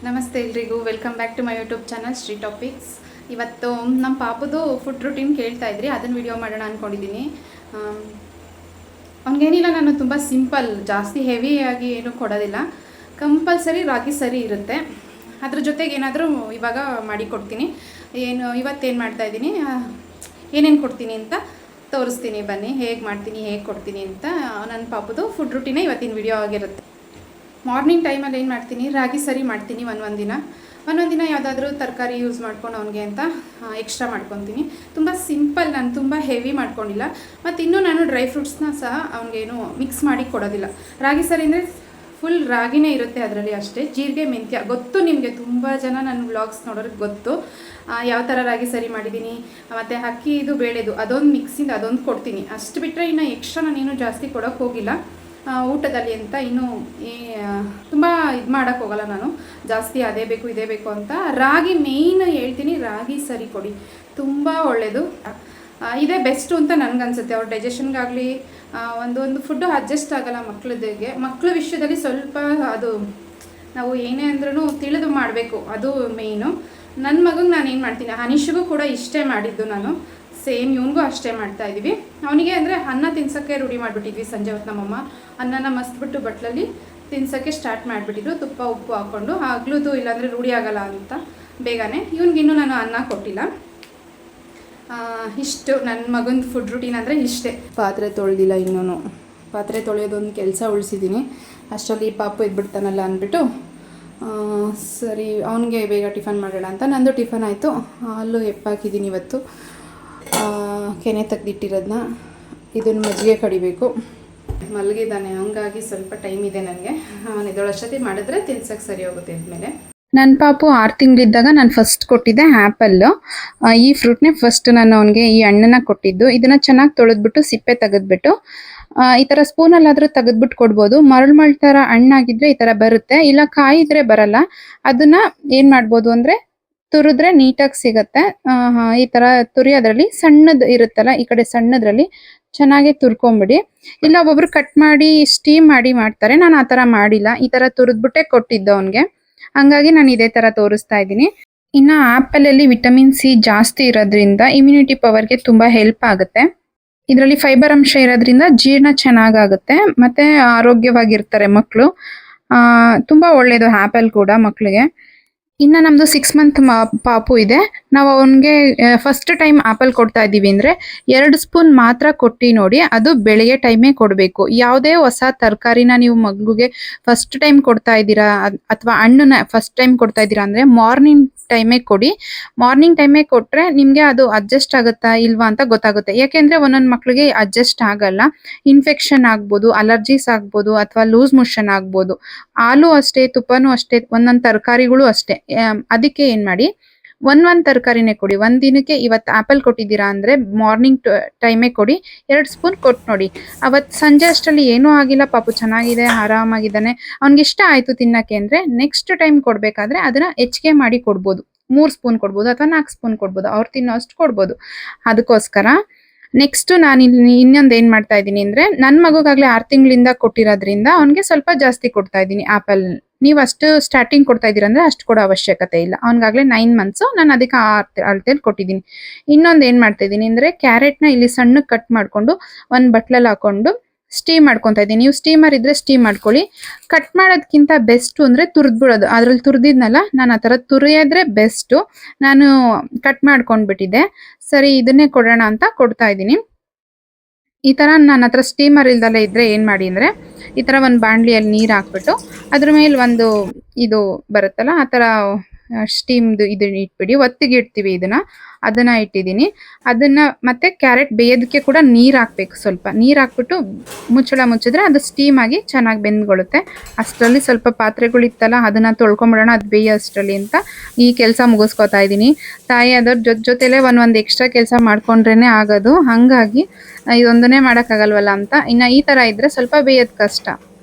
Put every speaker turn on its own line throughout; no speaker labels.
ನಮಸ್ತೆ ಎಲ್ರಿಗೂ, welcome back to my YouTube channel Shri topics. ಇವತ್ತು ನಮ್ಮ ಪಾಪದು ಫುಡ್ ರೂಟೀನ್ ಕೇಳ್ತಾ ಇದ್ರಿ, ಅದನ್ನು ವಿಡಿಯೋ ಮಾಡೋಣ ಅಂದ್ಕೊಂಡಿದ್ದೀನಿ. ಅವ್ನಿಗೇನಿಲ್ಲ, ನಾನು ತುಂಬ ಸಿಂಪಲ್, ಜಾಸ್ತಿ ಹೆವಿಯಾಗಿ ಏನೂ ಕೊಡೋದಿಲ್ಲ. ಕಂಪಲ್ಸರಿ ರಾಗಿ ಸರಿ ಇರುತ್ತೆ. ಅದ್ರ ಜೊತೆಗೆ ಏನಾದರೂ ಇವಾಗ ಮಾಡಿಕೊಡ್ತೀನಿ. ಇವತ್ತೇನು ಮಾಡ್ತಾಯಿದ್ದೀನಿ, ಏನೇನು ಕೊಡ್ತೀನಿ ಅಂತ ತೋರಿಸ್ತೀನಿ. ಬನ್ನಿ ಹೇಗೆ ಮಾಡ್ತೀನಿ, ಹೇಗೆ ಕೊಡ್ತೀನಿ ಅಂತ. ನನ್ನ ಪಾಪದು ಫುಡ್ ರೂಟೀನೇ ಇವತ್ತಿನ ವಿಡಿಯೋ ಆಗಿರುತ್ತೆ. ಮಾರ್ನಿಂಗ್ ಟೈಮಲ್ಲಿ ಏನು ಮಾಡ್ತೀನಿ, ರಾಗಿ ಸರಿ ಮಾಡ್ತೀನಿ. ಒಂದೊಂದು ದಿನ ಯಾವುದಾದ್ರೂ ತರಕಾರಿ ಯೂಸ್ ಮಾಡ್ಕೊಂಡು ಅವನಿಗೆ ಅಂತ ಎಕ್ಸ್ಟ್ರಾ ಮಾಡ್ಕೊತೀನಿ. ತುಂಬ ಸಿಂಪಲ್, ನಾನು ತುಂಬ ಹೆವಿ ಮಾಡ್ಕೊಂಡಿಲ್ಲ. ಮತ್ತು ಇನ್ನೂ ನಾನು ಡ್ರೈ ಫ್ರೂಟ್ಸ್ನ ಸಹ ಅವನಿಗೇನು ಮಿಕ್ಸ್ ಮಾಡಿ ಕೊಡೋದಿಲ್ಲ. ರಾಗಿ ಸರಿ ಅಂದರೆ ಫುಲ್ ರಾಗಿನೇ ಇರುತ್ತೆ, ಅದರಲ್ಲಿ ಅಷ್ಟೇ. ಜೀರಿಗೆ, ಮೆಂತ್ಯ ಗೊತ್ತು ನಿಮಗೆ, ತುಂಬ ಜನ ನನ್ನ ವ್ಲಾಗ್ಸ್ ನೋಡೋರಿಗೆ ಗೊತ್ತು ಯಾವ ಥರ ರಾಗಿ ಸರಿ ಮಾಡಿದ್ದೀನಿ. ಮತ್ತು ಅಕ್ಕಿ ಇದು ಬೇಳೆದು ಅದೊಂದು ಮಿಕ್ಸಿಂದ ಅದೊಂದು ಕೊಡ್ತೀನಿ. ಅಷ್ಟು ಬಿಟ್ಟರೆ ಇನ್ನು ಎಕ್ಸ್ಟ್ರಾ ನಾನೇನು ಜಾಸ್ತಿ ಕೊಡೋಕ್ಕೆ ಹೋಗಿಲ್ಲ ಊಟದಲ್ಲಿ ಅಂತ. ಇನ್ನೂ ತುಂಬ ಇದು ಮಾಡೋಕ್ಕೆ ಹೋಗಲ್ಲ ನಾನು ಜಾಸ್ತಿ, ಅದೇ ಬೇಕು ಇದೇ ಬೇಕು ಅಂತ. ರಾಗಿ ಮೇಯ್ನ್ ಹೇಳ್ತೀನಿ, ರಾಗಿ ಸರಿ ಕೊಡಿ, ತುಂಬ ಒಳ್ಳೆಯದು. ಇದೇ ಬೆಸ್ಟು ಅಂತ ನನಗನ್ಸುತ್ತೆ. ಅವ್ರ ಡೈಜೆಷನ್ಗಾಗಲಿ ಒಂದು ಫುಡ್ಡು ಅಡ್ಜಸ್ಟ್ ಆಗೋಲ್ಲ ಮಕ್ಕಳ ವಿಷಯದಲ್ಲಿ ಸ್ವಲ್ಪ ಅದು ನಾವು ಏನೇ ಅಂದ್ರೂ ತಿಳಿದು ಮಾಡಬೇಕು, ಅದು ಮೇಯ್ನು. ನನ್ನ ಮಗಂಗೆ ನಾನು ಏನು ಮಾಡ್ತೀನಿ, ಅನಿಶಿಗೂ ಕೂಡ ಇಷ್ಟೇ ಮಾಡಿದ್ದು ನಾನು. ಸೇಮ್ ಇವನಿಗೂ ಅಷ್ಟೇ ಮಾಡ್ತಾಯಿದ್ದೀವಿ. ಅವನಿಗೆ ಅಂದರೆ ಅನ್ನ ತಿನ್ಸೋಕ್ಕೆ ರೂಢಿ ಮಾಡಿಬಿಟ್ಟಿದ್ವಿ. ಸಂಜೆ ಹೊತ್ತು ನಮ್ಮಮ್ಮ ಅನ್ನನ ಮಸ್ತ್ಬಿಟ್ಟು ಬಟ್ಲಲ್ಲಿ ತಿನ್ಸೋಕ್ಕೆ ಸ್ಟಾರ್ಟ್ ಮಾಡಿಬಿಟ್ಟಿದ್ರು, ತುಪ್ಪ ಉಪ್ಪು ಹಾಕ್ಕೊಂಡು. ಆಗ್ಲೂದು ಇಲ್ಲಾಂದರೆ ರೂಢಿ ಆಗೋಲ್ಲ ಅಂತ ಬೇಗನೆ. ಇವನಿಗಿನ್ನೂ ನಾನು ಅನ್ನ ಕೊಟ್ಟಿಲ್ಲ. ಇಷ್ಟು ನನ್ನ ಮಗನ ಫುಡ್ ರೂಟೀನ್ ಅಂದರೆ ಇಷ್ಟೇ. ಪಾತ್ರೆ ತೊಳೆದಿಲ್ಲ, ಇನ್ನೂ ಪಾತ್ರೆ ತೊಳೆಯೋದೊಂದು ಕೆಲಸ ಉಳಿಸಿದ್ದೀನಿ. ಅಷ್ಟರಲ್ಲಿ ಪಾಪು ಎದ್ಬಿಡ್ತಾನಲ್ಲ ಅಂದ್ಬಿಟ್ಟು ಸರಿ ಅವನಿಗೆ ಬೇಗ ಟಿಫನ್ ಮಾಡೋಣ ಅಂತ. ನಂದು ಟಿಫನ್ ಆಯಿತು. ಅಲ್ಲೂ ಎಪ್ಪಾಕಿದ್ದೀನಿ ಇವತ್ತು, ಕೆನೆ ತೆಗ್ದಿಟ್ಟಿರೋದನ್ನ. ಇದನ್ನು ಮಜ್ಜಿಗೆ ಕಡಿಬೇಕು. ಮಲಗಿದ್ದಾನೆ, ಹಂಗಾಗಿ ಸ್ವಲ್ಪ ಟೈಮ್ ಇದೆ ನನಗೆ. ಅವನು ಇದೊಳಷ್ಟೊತ್ತಿ ಮಾಡಿದ್ರೆ ತಿನ್ಸಕ್ಕೆ ಸರಿ ಹೋಗುತ್ತೆ ಅಂದಮೇಲೆ.
ನನ್ನ ಪಾಪು 6 ತಿಂಗಳಿದ್ದಾಗ ನಾನು ಫಸ್ಟ್ ಕೊಟ್ಟಿದ್ದೆ ಆ್ಯಪಲ್ಲು. ಈ ಫ್ರೂಟ್ನೇ ಫಸ್ಟ್ ನಾನು ಅವನಿಗೆ ಈ ಹಣ್ಣನ್ನು ಕೊಟ್ಟಿದ್ದು. ಇದನ್ನು ಚೆನ್ನಾಗಿ ತೊಳೆದ್ಬಿಟ್ಟು ಸಿಪ್ಪೆ ತೆಗೆದ್ಬಿಟ್ಟು ಈ ಥರ ಸ್ಪೂನಲ್ಲಾದರೂ ತೆಗೆದ್ಬಿಟ್ಟು ಕೊಡ್ಬೋದು. ಮರಳು ಥರ ಹಣ್ಣಾಗಿದ್ದರೆ ಈ ಥರ ಬರುತ್ತೆ, ಇಲ್ಲ ಕಾಯಿದ್ರೆ ಬರಲ್ಲ. ಅದನ್ನು ಏನು ಮಾಡ್ಬೋದು ಅಂದರೆ ತುರಿದ್ರೆ ನೀಟಾಗಿ ಸಿಗುತ್ತೆ. ಈ ಥರ ತುರಿಯೋದ್ರಲ್ಲಿ ಸಣ್ಣದು ಇರುತ್ತಲ್ಲ, ಈ ಕಡೆ ಸಣ್ಣದ್ರಲ್ಲಿ ಚೆನ್ನಾಗಿ ತುರ್ಕೊಂಬಿಡಿ. ಇಲ್ಲ ಒಬ್ಬೊಬ್ರು ಕಟ್ ಮಾಡಿ ಸ್ಟೀಮ್ ಮಾಡಿ ಮಾಡ್ತಾರೆ, ನಾನು ಆ ಥರ ಮಾಡಿಲ್ಲ. ಈ ಥರ ತುರಿದ್ಬಿಟ್ಟೆ ಕೊಟ್ಟಿದ್ದು ಅವನಿಗೆ, ಹಂಗಾಗಿ ನಾನು ಇದೇ ಥರ ತೋರಿಸ್ತಾ ಇದ್ದೀನಿ. ಇನ್ನು ಆ್ಯಪಲಲ್ಲಿ ವಿಟಮಿನ್ ಸಿ ಜಾಸ್ತಿ ಇರೋದ್ರಿಂದ ಇಮ್ಯುನಿಟಿ ಪವರ್ಗೆ ತುಂಬ ಹೆಲ್ಪ್ ಆಗುತ್ತೆ. ಇದರಲ್ಲಿ ಫೈಬರ್ ಅಂಶ ಇರೋದ್ರಿಂದ ಜೀರ್ಣ ಚೆನ್ನಾಗಾಗುತ್ತೆ, ಮತ್ತು ಆರೋಗ್ಯವಾಗಿರ್ತಾರೆ ಮಕ್ಕಳು. ತುಂಬ ಒಳ್ಳೆಯದು ಆ್ಯಪಲ್ ಕೂಡ ಮಕ್ಕಳಿಗೆ. ಇನ್ನು ನಮ್ಮದು 6 ಮಂತ್ ಪಾಪು ಇದೆ. ನಾವು ಅವನಿಗೆ ಫಸ್ಟ್ ಟೈಮ್ ಆ್ಯಪಲ್ ಕೊಡ್ತಾ ಇದ್ದೀವಿ ಅಂದರೆ 2 ಸ್ಪೂನ್ ಮಾತ್ರ ಕೊಟ್ಟು ನೋಡಿ. ಅದು ಬೆಳಗ್ಗೆ ಟೈಮೇ ಕೊಡಬೇಕು. ಯಾವುದೇ ಹೊಸ ತರಕಾರಿನ ನೀವು ಮಗುಗೆ ಫಸ್ಟ್ ಟೈಮ್ ಕೊಡ್ತಾ ಇದ್ದೀರಾ ಅಥವಾ ಹಣ್ಣನ್ನ ಫಸ್ಟ್ ಟೈಮ್ ಕೊಡ್ತಾ ಇದ್ದೀರಾ ಅಂದರೆ ಮಾರ್ನಿಂಗ್ ಟೈಮೇ ಕೊಡಿ. ಮಾರ್ನಿಂಗ್ ಟೈಮೇ ಕೊಟ್ಟರೆ ನಿಮಗೆ ಅದು ಅಡ್ಜಸ್ಟ್ ಆಗುತ್ತಾ ಇಲ್ವಾ ಅಂತ ಗೊತ್ತಾಗುತ್ತೆ. ಯಾಕೆಂದರೆ ಒಂದೊಂದು ಮಕ್ಕಳಿಗೆ ಅಡ್ಜಸ್ಟ್ ಆಗಲ್ಲ, ಇನ್ಫೆಕ್ಷನ್ ಆಗ್ಬೋದು, ಅಲರ್ಜೀಸ್ ಆಗ್ಬೋದು, ಅಥವಾ ಲೂಸ್ ಮೋಷನ್ ಆಗ್ಬೋದು. ಹಾಲು ಅಷ್ಟೇ, ತುಪ್ಪನೂ ಅಷ್ಟೇ, ಒಂದೊಂದು ತರಕಾರಿಗಳು ಅಷ್ಟೇ. ಅದಕ್ಕೆ ಏನು ಮಾಡಿ, ಒಂದೊಂದು ತರಕಾರಿನೇ ಕೊಡಿ. ಒಂದು ದಿನಕ್ಕೆ ಇವತ್ತು ಆ್ಯಪಲ್ ಕೊಟ್ಟಿದ್ದೀರಾ ಅಂದರೆ ಮಾರ್ನಿಂಗ್ ಟೈಮೇ ಕೊಡಿ. 2 ಸ್ಪೂನ್ ಕೊಟ್ಟು ನೋಡಿ. ಅವತ್ತು ಸಂಜೆ ಅಷ್ಟರಲ್ಲಿ ಏನೂ ಆಗಿಲ್ಲ, ಪಾಪು ಚೆನ್ನಾಗಿದೆ, ಆರಾಮಾಗಿದ್ದಾನೆ, ಅವ್ನಿಗೆ ಇಷ್ಟ ಆಯಿತು ತಿನ್ನೋಕ್ಕೆ ಅಂದರೆ ನೆಕ್ಸ್ಟ್ ಟೈಮ್ ಕೊಡಬೇಕಾದ್ರೆ ಅದನ್ನು ಹೆಚ್ಚಿಗೆ ಮಾಡಿ ಕೊಡ್ಬೋದು. 3 ಸ್ಪೂನ್ ಕೊಡ್ಬೋದು ಅಥವಾ 4 ಸ್ಪೂನ್ ಕೊಡ್ಬೋದು, ಅವ್ರು ತಿನ್ನೋ ಅಷ್ಟು ಕೊಡ್ಬೋದು. ಅದಕ್ಕೋಸ್ಕರ ನೆಕ್ಸ್ಟ್ ನಾನು ಇಲ್ಲಿ ಇನ್ನೊಂದು ಏನು ಮಾಡ್ತಾ ಇದ್ದೀನಿ ಅಂದರೆ, ನನ್ನ ಮಗುಗಾಗಲೇ 6 ತಿಂಗಳಿಂದ ಕೊಟ್ಟಿರೋದ್ರಿಂದ ಅವನಿಗೆ ಸ್ವಲ್ಪ ಜಾಸ್ತಿ ಕೊಡ್ತಾ ಇದ್ದೀನಿ ಆ್ಯಪಲ್. ನೀವು ಅಷ್ಟು ಸ್ಟಾರ್ಟಿಂಗ್ ಕೊಡ್ತಾ ಇದ್ದೀರಾ ಅಂದರೆ ಅಷ್ಟು ಕೊಡೋ ಅವಶ್ಯಕತೆ ಇಲ್ಲ. ಅವ್ನಿಗಾಗಲೇ 9 ಮಂತ್ಸು, ನಾನು ಅದಕ್ಕೆ ಅಳತೆಯಲ್ಲಿ ಕೊಟ್ಟಿದ್ದೀನಿ. ಇನ್ನೊಂದು ಏನು ಮಾಡ್ತಾ ಇದ್ದೀನಿ ಅಂದರೆ, ಕ್ಯಾರೆಟ್ನ ಇಲ್ಲಿ ಸಣ್ಣಕ್ಕೆ ಕಟ್ ಮಾಡಿಕೊಂಡು ಒಂದು ಬಟ್ಲಲ್ಲಿ ಹಾಕೊಂಡು ಸ್ಟೀಮ್ ಮಾಡ್ಕೊತಾ ಇದ್ದೀನಿ. ನೀವು ಸ್ಟೀಮರ್ ಇದ್ದರೆ ಸ್ಟೀಮ್ ಮಾಡ್ಕೊಳ್ಳಿ. ಕಟ್ ಮಾಡೋದಕ್ಕಿಂತ ಬೆಸ್ಟು ಅಂದರೆ ತುರಿದ್ಬಿಡೋದು. ಅದರಲ್ಲಿ ತುರಿದಿದ್ನಲ್ಲ, ನಾನು ಆ ಥರ ತುರಿಯೋದ್ರೆ ಬೆಸ್ಟು. ನಾನು ಕಟ್ ಮಾಡ್ಕೊಂಡ್ಬಿಟ್ಟಿದ್ದೆ. ಸರಿ, ಇದನ್ನೇ ಕೊಡೋಣ ಅಂತ ಕೊಡ್ತಾ ಇದ್ದೀನಿ. ಈ ಥರ ನನ್ನ ಹತ್ರ ಸ್ಟೀಮರ್ ಇಲ್ದಲ್ಲೇ ಇದ್ದರೆ ಏನು ಮಾಡಿ ಅಂದರೆ, ಈ ಥರ ಒಂದು ಬಾಣಲಿಯಲ್ಲಿ ನೀರು ಹಾಕ್ಬಿಟ್ಟು ಅದ್ರ ಮೇಲೆ ಒಂದು ಇದು ಬರುತ್ತಲ್ಲ, ಆ ಥರ ಸ್ಟೀಮ್ದು ಇದನ್ನ ಇಟ್ಬಿಡಿ. ಒತ್ತಿಗೆ ಇಡ್ತೀವಿ ಅದನ್ನು ಇಟ್ಟಿದ್ದೀನಿ. ಅದನ್ನು ಮತ್ತೆ ಕ್ಯಾರೆಟ್ ಬೇಯೋದಕ್ಕೆ ಕೂಡ ನೀರು ಹಾಕ್ಬೇಕು. ಸ್ವಲ್ಪ ನೀರು ಹಾಕ್ಬಿಟ್ಟು ಮುಚ್ಚಳ ಮುಚ್ಚಿದ್ರೆ ಅದು ಸ್ಟೀಮ್ ಆಗಿ ಚೆನ್ನಾಗಿ ಬೆಂದ್ಕೊಳ್ಳುತ್ತೆ. ಅಷ್ಟರಲ್ಲಿ ಸ್ವಲ್ಪ ಪಾತ್ರೆಗಳಿತ್ತಲ್ಲ, ಅದನ್ನು ತೊಳ್ಕೊಂಬಿಡೋಣ, ಅದು ಬೇಯೋ ಅಷ್ಟರಲ್ಲಿ ಅಂತ ಈ ಕೆಲಸ ಮುಗಿಸ್ಕೊತಾ ಇದ್ದೀನಿ. ತಾಯಿ ಅದರ ಜೊತೆಲೇ ಒಂದು ಎಕ್ಸ್ಟ್ರಾ ಕೆಲಸ ಮಾಡ್ಕೊಂಡ್ರೇ ಆಗೋದು. ಹಾಗಾಗಿ ಇದೊಂದನ್ನೇ ಮಾಡೋಕ್ಕಾಗಲ್ವಲ್ಲ ಅಂತ. ಇನ್ನು ಈ ಥರ ಇದ್ದರೆ ಸ್ವಲ್ಪ ಬೇಯೋದು ಕಷ್ಟ.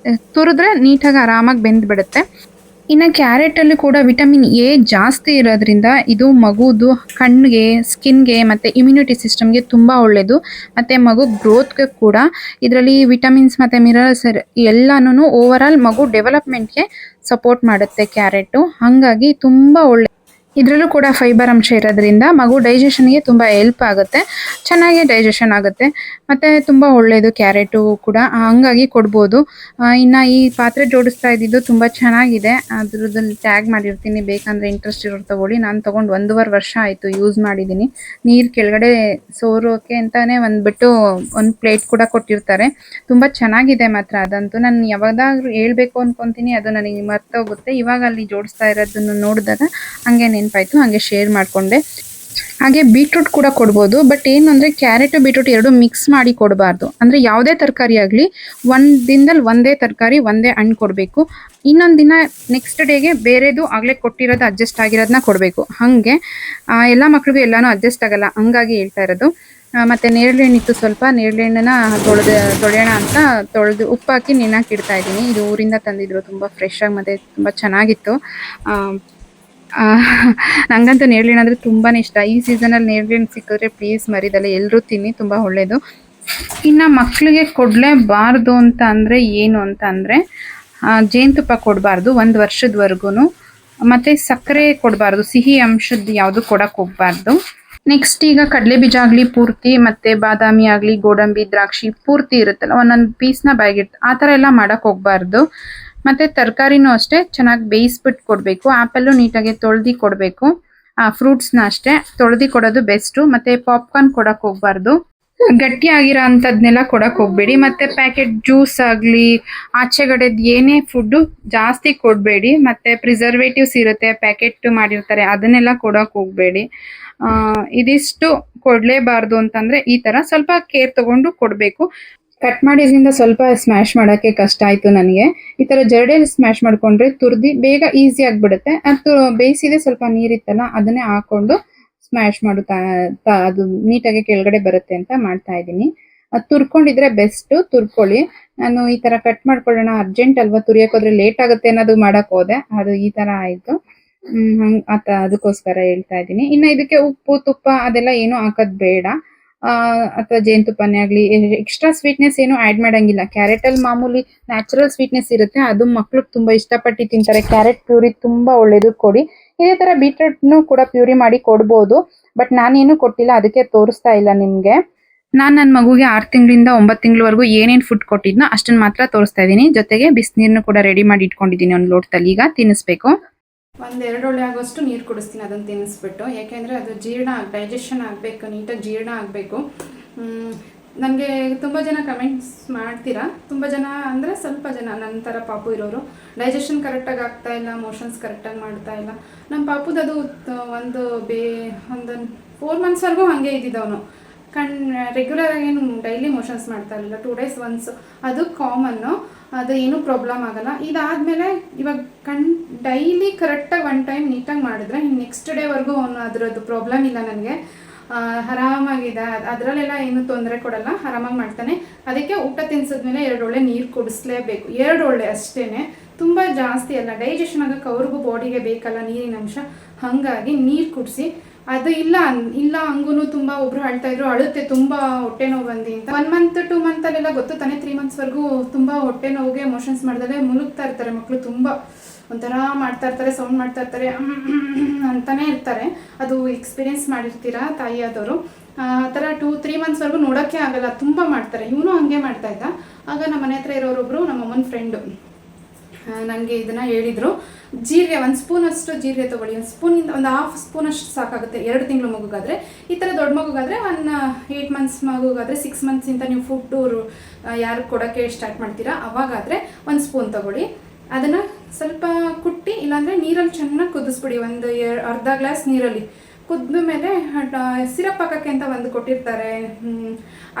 ತುರಿದ್ರೆ ನೀಟಾಗಿ ಆರಾಮಾಗಿ ಬೆಂದ್ಬಿಡುತ್ತೆ. ಇನ್ನು ಕ್ಯಾರೆಟಲ್ಲಿ ಕೂಡ ವಿಟಮಿನ್ ಎ ಜಾಸ್ತಿ ಇರೋದ್ರಿಂದ ಇದು ಮಗುದು ಕಣ್ಣಿಗೆ, ಸ್ಕಿನ್ಗೆ ಮತ್ತು ಇಮ್ಯುನಿಟಿ ಸಿಸ್ಟಮ್ಗೆ ತುಂಬ ಒಳ್ಳೆಯದು. ಮತ್ತು ಮಗು ಗ್ರೋತ್ಗೆ ಕೂಡ ಇದರಲ್ಲಿ ವಿಟಮಿನ್ಸ್ ಮತ್ತು ಮಿನರಲ್ಸ್ ಎಲ್ಲನೂ ಓವರಾಲ್ ಮಗು ಡೆವಲಪ್ಮೆಂಟ್ಗೆ ಸಪೋರ್ಟ್ ಮಾಡುತ್ತೆ ಕ್ಯಾರೆಟು. ಹಾಗಾಗಿ ತುಂಬ ಒಳ್ಳೆ ಇದರಲ್ಲೂ ಕೂಡ ಫೈಬರ್ ಅಂಶ ಇರೋದ್ರಿಂದ ಮಗು ಡೈಜೆಷನ್ಗೆ ತುಂಬ ಹೆಲ್ಪ್ ಆಗುತ್ತೆ, ಚೆನ್ನಾಗಿ ಡೈಜೆಷನ್ ಆಗುತ್ತೆ ಮತ್ತು ತುಂಬ ಒಳ್ಳೆಯದು ಕ್ಯಾರೆಟು ಕೂಡ. ಹಂಗಾಗಿ ಕೊಡ್ಬೋದು. ಇನ್ನು ಈ ಪಾತ್ರೆ ಜೋಡಿಸ್ತಾ ಇದ್ದಿದ್ದು ತುಂಬ ಚೆನ್ನಾಗಿದೆ, ಅದ್ರದ್ದಲ್ಲಿ ಟ್ಯಾಗ್ ಮಾಡಿರ್ತೀನಿ, ಬೇಕಂದರೆ ಇಂಟ್ರೆಸ್ಟ್ ಇರೋರು ತೊಗೊಳ್ಳಿ. ನಾನು ತೊಗೊಂಡು 1.5 ವರ್ಷ ಆಯಿತು ಯೂಸ್ ಮಾಡಿದ್ದೀನಿ. ನೀರು ಕೆಳಗಡೆ ಸೋರೋಕೆ ಅಂತಲೇ ಒಂದು ಪ್ಲೇಟ್ ಕೂಡ ಕೊಟ್ಟಿರ್ತಾರೆ. ತುಂಬ ಚೆನ್ನಾಗಿದೆ ಮಾತ್ರ ಅದಂತೂ. ನಾನು ಯಾವಾಗಾದ್ರೂ ಹೇಳ್ಬೇಕು ಅಂದ್ಕೊತೀನಿ, ಅದು ನನಗೆ ಮರ್ತೋಗುತ್ತೆ. ಇವಾಗ ಅಲ್ಲಿ ಜೋಡಿಸ್ತಾ ಇರೋದನ್ನು ನೋಡಿದಾಗ ಹಾಗೆ ನೆನಪಾಯಿತು, ಹಾಗೆ ಶೇರ್ ಮಾಡಿಕೊಂಡೆ. ಹಾಗೆ ಬೀಟ್ರೂಟ್ ಕೂಡ ಕೊಡ್ಬೋದು. ಬಟ್ ಏನು ಅಂದರೆ ಕ್ಯಾರೆಟು ಬೀಟ್ರೂಟ್ ಎರಡು ಮಿಕ್ಸ್ ಮಾಡಿ ಕೊಡಬಾರ್ದು. ಅಂದರೆ ಯಾವುದೇ ತರಕಾರಿ ಆಗಲಿ ಒಂದು ದಿನದಲ್ಲಿ ಒಂದೇ ತರಕಾರಿ ಒಂದೇ ಹಣ್ಣು ಕೊಡಬೇಕು. ಇನ್ನೊಂದು ದಿನ ನೆಕ್ಸ್ಟ್ ಡೇಗೆ ಬೇರೆದು ಆಗಲೇ ಕೊಟ್ಟಿರೋದು ಅಡ್ಜಸ್ಟ್ ಆಗಿರೋದನ್ನ ಕೊಡಬೇಕು. ಹಾಗೆ ಎಲ್ಲ ಮಕ್ಳಿಗೂ ಎಲ್ಲನೂ ಅಡ್ಜಸ್ಟ್ ಆಗಲ್ಲ, ಹಂಗಾಗಿ ಹೇಳ್ತಾ ಇರೋದು. ಮತ್ತು ನೇರಳೆಹಣ್ಣಿತ್ತು, ಸ್ವಲ್ಪ ನೇರಳೆಹಣ್ಣನ್ನ ತೊಳೆಯೋಣ ಅಂತ ತೊಳೆದು ಉಪ್ಪು ಹಾಕಿ ನೆನೆಹಾಕಿ ಇಡ್ತಾ ಇದ್ದೀನಿ. ಇದು ಊರಿಂದ ತಂದಿದ್ರು, ತುಂಬ ಫ್ರೆಶ್ ಆಗಿ ಮತ್ತು ತುಂಬ ಚೆನ್ನಾಗಿತ್ತು. ನನಗಂತೂ ನೇರಳೆಹಣ್ಣು ಅಂದರೆ ತುಂಬಾ ಇಷ್ಟ. ಈ ಸೀಸನಲ್ಲಿ ನೇರಳೆಹಣ್ಣು ಸಿಕ್ಕಿದ್ರೆ ಪ್ಲೀಸ್ ಮರಿದಲ್ಲ ಎಲ್ಲರೂ ತಿನ್ನಿ, ತುಂಬ ಒಳ್ಳೆಯದು. ಇನ್ನು ಮಕ್ಕಳಿಗೆ ಕೊಡಲೇಬಾರ್ದು ಅಂತ ಅಂದರೆ ಏನು ಅಂತ ಅಂದರೆ ಜೇನುತುಪ್ಪ ಕೊಡಬಾರ್ದು 1 ವರ್ಷದವರೆಗೂ. ಮತ್ತು ಸಕ್ಕರೆ ಕೊಡಬಾರ್ದು, ಸಿಹಿ ಅಂಶದ್ದು ಯಾವುದು ಕೊಡೋಕ್ಕೆ ಹೋಗಬಾರ್ದು. ನೆಕ್ಸ್ಟ್ ಈಗ ಕಡಲೆ ಬೀಜ ಆಗಲಿ ಪೂರ್ತಿ, ಮತ್ತು ಬಾದಾಮಿ ಆಗಲಿ, ಗೋಡಂಬಿ, ದ್ರಾಕ್ಷಿ ಪೂರ್ತಿ ಇರುತ್ತಲ್ಲ, ಒಂದೊಂದು ಪೀಸ್ನ ಬಾಯಿಗಿಟ್ಟು ಆ ಥರ ಎಲ್ಲ ಮಾಡೋಕ್ಕೆ ಹೋಗಬಾರ್ದು. ಮತ್ತು ತರಕಾರಿನೂ ಅಷ್ಟೇ ಚೆನ್ನಾಗಿ ಬೇಯಿಸ್ಬಿಟ್ಟು ಕೊಡಬೇಕು. ಆ್ಯಪಲ್ಲು ನೀಟಾಗಿ ತೊಳೆದು ಕೊಡಬೇಕು. ಫ್ರೂಟ್ಸ್ನ ಅಷ್ಟೇ ತೊಳೆದು ಕೊಡೋದು ಬೆಸ್ಟು. ಮತ್ತು ಪಾಪ್ಕಾರ್ನ್ ಕೊಡೋಕ್ಕೆ ಹೋಗಬಾರ್ದು, ಗಟ್ಟಿಯಾಗಿರೋ ಅಂಥದ್ದನ್ನೆಲ್ಲ ಕೊಡೋಕ್ಕೆ ಹೋಗಬೇಡಿ. ಮತ್ತು ಪ್ಯಾಕೆಟ್ ಜ್ಯೂಸ್ ಆಗಲಿ, ಆಚೆಗಡೆದು ಏನೇ ಫುಡ್ಡು ಜಾಸ್ತಿ ಕೊಡಬೇಡಿ. ಮತ್ತು ಪ್ರಿಸರ್ವೇಟಿವ್ಸ್ ಇರುತ್ತೆ, ಪ್ಯಾಕೆಟ್ ಮಾಡಿರ್ತಾರೆ, ಅದನ್ನೆಲ್ಲ ಕೊಡೋಕ್ಕೆ ಹೋಗಬೇಡಿ. ಇದಿಷ್ಟು ಕೊಡಲೇಬಾರ್ದು ಅಂತಂದರೆ ಈ ಥರ ಸ್ವಲ್ಪ ಕೇರ್ ತೊಗೊಂಡು ಕೊಡಬೇಕು. ಕಟ್ ಮಾಡಿದ್ರಿಂದ ಸ್ವಲ್ಪ ಸ್ಮ್ಯಾಶ್ ಮಾಡೋಕ್ಕೆ ಕಷ್ಟ ಆಯಿತು ನನಗೆ. ಈ ಥರ ಜರಡಿಯಲ್ಲಿ ಸ್ಮ್ಯಾಶ್ ಮಾಡಿಕೊಂಡ್ರೆ ತುರ್ದು ಬೇಗ ಈಸಿ ಆಗಿಬಿಡುತ್ತೆ. ಅದು ಬೇಯಿಸಿದೆ ಸ್ವಲ್ಪ ನೀರಿತ್ತಲ್ಲ, ಅದನ್ನೇ ಹಾಕ್ಕೊಂಡು ಸ್ಮ್ಯಾಶ್ ಮಾಡುತ್ತಾ ಅದು ನೀಟಾಗಿ ಕೆಳಗಡೆ ಬರುತ್ತೆ ಅಂತ ಮಾಡ್ತಾ ಇದ್ದೀನಿ. ಅದು ತುರ್ಕೊಂಡಿದ್ರೆ ಬೆಸ್ಟು, ತುರ್ಕೊಳ್ಳಿ. ನಾನು ಈ ಥರ ಕಟ್ ಮಾಡ್ಕೊಳ್ಳೋಣ, ಅರ್ಜೆಂಟ್ ಅಲ್ವಾ, ತುರಿಯೋಕೋದ್ರೆ ಲೇಟ್ ಆಗುತ್ತೆ ಅನ್ನೋದು ಮಾಡೋಕ್ಕೆ ಹೋದೆ, ಅದು ಈ ಥರ ಆಯಿತು. ಅದಕ್ಕೋಸ್ಕರ ಹೇಳ್ತಾ ಇದ್ದೀನಿ. ಇನ್ನು ಇದಕ್ಕೆ ಉಪ್ಪು, ತುಪ್ಪ ಅದೆಲ್ಲ ಏನೂ ಹಾಕೋದು ಬೇಡ. ಅಥವಾ ಜೇನುತುಪ್ಪನೇ ಆಗಲಿ, ಎಕ್ಸ್ಟ್ರಾ ಸ್ವೀಟ್ನೆಸ್ ಏನು ಆ್ಯಡ್ ಮಾಡೋಂಗಿಲ್ಲ. ಕ್ಯಾರೆಟಲ್ಲಿ ಮಾಮೂಲಿ ನ್ಯಾಚುರಲ್ ಸ್ವೀಟ್ನೆಸ್ ಇರುತ್ತೆ, ಅದು ಮಕ್ಳಿಗೆ ತುಂಬ ಇಷ್ಟಪಟ್ಟು ತಿಂತಾರೆ. ಕ್ಯಾರೆಟ್ ಪ್ಯೂರಿ ತುಂಬ ಒಳ್ಳೆಯದು, ಕೊಡಿ. ಇದೇ ಥರ ಬೀಟ್ರೂಟ್ನು ಕೂಡ ಪ್ಯೂರಿ ಮಾಡಿ ಕೊಡ್ಬೋದು, ಬಟ್ ನಾನೇನು ಕೊಟ್ಟಿಲ್ಲ, ಅದಕ್ಕೆ ತೋರಿಸ್ತಾ ಇಲ್ಲ ನಿಮಗೆ. ನಾನು ನನ್ನ ಮಗುಗೆ 6 ತಿಂಗಳಿಂದ 9 ತಿಂಗಳವರೆಗೂ ಏನೇನು ಫುಡ್ ಕೊಟ್ಟಿದ್ನೋ ಅಷ್ಟನ್ನು ಮಾತ್ರ ತೋರಿಸ್ತಾ ಇದ್ದೀನಿ. ಜೊತೆಗೆ ಬಿಸಿನೀರನ್ನು ಕೂಡ ರೆಡಿ ಮಾಡಿ ಇಟ್ಕೊಂಡಿದ್ದೀನಿ ಒಂದು ಲೋಟದಲ್ಲಿ, ಈಗ ತಿನ್ನಿಸ್ಬೇಕು.
1-2 ಹೊಳೆ ಆಗೋಷ್ಟು ನೀರು ಕುಡಿಸ್ತೀನಿ ಅದನ್ನು ತಿನ್ನಿಸ್ಬಿಟ್ಟು. ಯಾಕೆಂದರೆ ಅದು ಡೈಜೆಷನ್ ಆಗಬೇಕು, ನೀಟಾಗಿ ಜೀರ್ಣ ಆಗಬೇಕು. ನನಗೆ ತುಂಬ ಜನ ಕಮೆಂಟ್ಸ್ ಮಾಡ್ತೀರಾ, ತುಂಬ ಜನ ಅಂದರೆ ಸ್ವಲ್ಪ ಜನ ನನ್ನ ಥರ ಪಾಪು ಇರೋರು, ಡೈಜೆಷನ್ ಕರೆಕ್ಟಾಗಿ ಆಗ್ತಾಯಿಲ್ಲ, ಮೋಷನ್ಸ್ ಕರೆಕ್ಟಾಗಿ ಮಾಡ್ತಾಯಿಲ್ಲ. ನಮ್ಮ ಪಾಪುದು ಅದು ಒಂದು 4 ಮಂತ್ಸ್ವರೆಗೂ ಹಾಗೆ ಇದ್ದಿದ್ದವನು. ರೆಗ್ಯುಲರಾಗಿ ಏನು ಡೈಲಿ ಮೋಷನ್ಸ್ ಮಾಡ್ತಾ ಇರಲಿಲ್ಲ, 2 ಡೇಸ್ ಒನ್ಸ್. ಅದು ಕಾಮನ್ನು, ಅದು ಏನೂ ಪ್ರಾಬ್ಲಮ್ ಆಗೋಲ್ಲ. ಇದಾದಮೇಲೆ ಇವಾಗ ಡೈಲಿ ಕರೆಕ್ಟಾಗಿ 1 ಟೈಮ್ ನೀಟಾಗಿ ಮಾಡಿದ್ರೆ ನೆಕ್ಸ್ಟ್ ಡೇವರೆಗೂ ಅದರದ್ದು ಪ್ರಾಬ್ಲಮ್ ಇಲ್ಲ ನನಗೆ. ಆರಾಮಾಗಿದೆ, ಅದರಲ್ಲೆಲ್ಲ ಏನೂ ತೊಂದರೆ ಕೊಡಲ್ಲ, ಆರಾಮಾಗಿ ಮಾಡ್ತಾನೆ. ಅದಕ್ಕೆ ಊಟ ತಿನ್ಸಿದ್ಮೇಲೆ 2 ಹೊಳೆ ನೀರು ಕುಡಿಸ್ಲೇಬೇಕು. 2 ಹೊಳೆ ಅಷ್ಟೇ, ತುಂಬ ಜಾಸ್ತಿ ಅಲ್ಲ. ಡೈಜೆಷನ್ ಆಗೋಕ್ಕೆ ಅವ್ರಿಗೂ ಬಾಡಿಗೆ ಬೇಕಲ್ಲ ನೀರಿನ ಅಂಶ, ಹಾಗಾಗಿ ನೀರು ಕುಡಿಸಿ. ಅದು ಇಲ್ಲ ಹಂಗೂ ತುಂಬ ಒಬ್ರು ಹೇಳ್ತಾಯಿದ್ರು, ಅಳುತ್ತೆ ತುಂಬ ಹೊಟ್ಟೆ ನೋವು ಬಂದು ಅಂತ. 1 ಮಂತ್ 2 ಮಂತಲ್ಲೆಲ್ಲ ಗೊತ್ತು ತಾನೇ, 3 ಮಂತ್ಸ್ವರೆಗೂ ತುಂಬ ಹೊಟ್ಟೆ ನೋವಿಗೆ ಮೋಷನ್ಸ್ ಮಾಡಿದ್ರೆ ಮುಳುಗ್ತಾ ಇರ್ತಾರೆ ಮಕ್ಕಳು, ತುಂಬ ಒಂಥರ ಮಾಡ್ತಾ ಇರ್ತಾರೆ, ಸೌಂಡ್ ಮಾಡ್ತಾ ಇರ್ತಾರೆ, ಅಂತಾನೆ ಇರ್ತಾರೆ. ಅದು ಎಕ್ಸ್ಪೀರಿಯೆನ್ಸ್ ಮಾಡಿರ್ತೀರಾ ತಾಯಿಯಾದವರು. ಆ ಥರ 2-3 ಮಂತ್ಸ್ವರೆಗೂ ನೋಡೋಕ್ಕೆ ಆಗಲ್ಲ, ತುಂಬ ಮಾಡ್ತಾರೆ. ಇವನು ಹಂಗೆ ಮಾಡ್ತಾ ಇದ್ದ. ಆಗ ನಮ್ಮ ಮನೆ ಹತ್ರ ಇರೋರೊಬ್ಬರು ನಮ್ಮ ಅಮ್ಮನ ಫ್ರೆಂಡು ನನಗೆ ಇದನ್ನು ಹೇಳಿದರು. ಜೀರಿಗೆ 1 ಸ್ಪೂನಷ್ಟು ಜೀರಿಗೆ ತೊಗೊಳ್ಳಿ, 1 ಸ್ಪೂನಿಂದ ಒಂದು 1/2 ಸ್ಪೂನಷ್ಟು ಸಾಕಾಗುತ್ತೆ 2 ತಿಂಗಳು ಮಗುಗಾದರೆ. ಈ ಥರ ದೊಡ್ಡ ಮಗುಗಾದರೆ 8 ಮಂತ್ಸ್ ಮಗುಗಾದರೆ 6 ಮಂತ್ಸಿಂದ ನೀವು ಫುಡ್ಡು ಯಾರು ಕೊಡೋಕ್ಕೆ ಸ್ಟಾರ್ಟ್ ಮಾಡ್ತೀರಾ ಅವಾಗಾದರೆ 1 ಸ್ಪೂನ್ ತೊಗೊಳ್ಳಿ. ಅದನ್ನು ಸ್ವಲ್ಪ ಕುಟ್ಟಿ, ಇಲ್ಲಾಂದರೆ ನೀರಲ್ಲಿ ಚೆನ್ನಾಗಿ ಕುದಿಸ್ಬಿಡಿ, ಒಂದು ಅರ್ಧ ಗ್ಲಾಸ್ ನೀರಲ್ಲಿ ಕುದ್ದ ಮೇಲೆ ಸಿರಪ್ ಹಾಕೋಕ್ಕೆ ಅಂತ ಒಂದು ಕೊಟ್ಟಿರ್ತಾರೆ,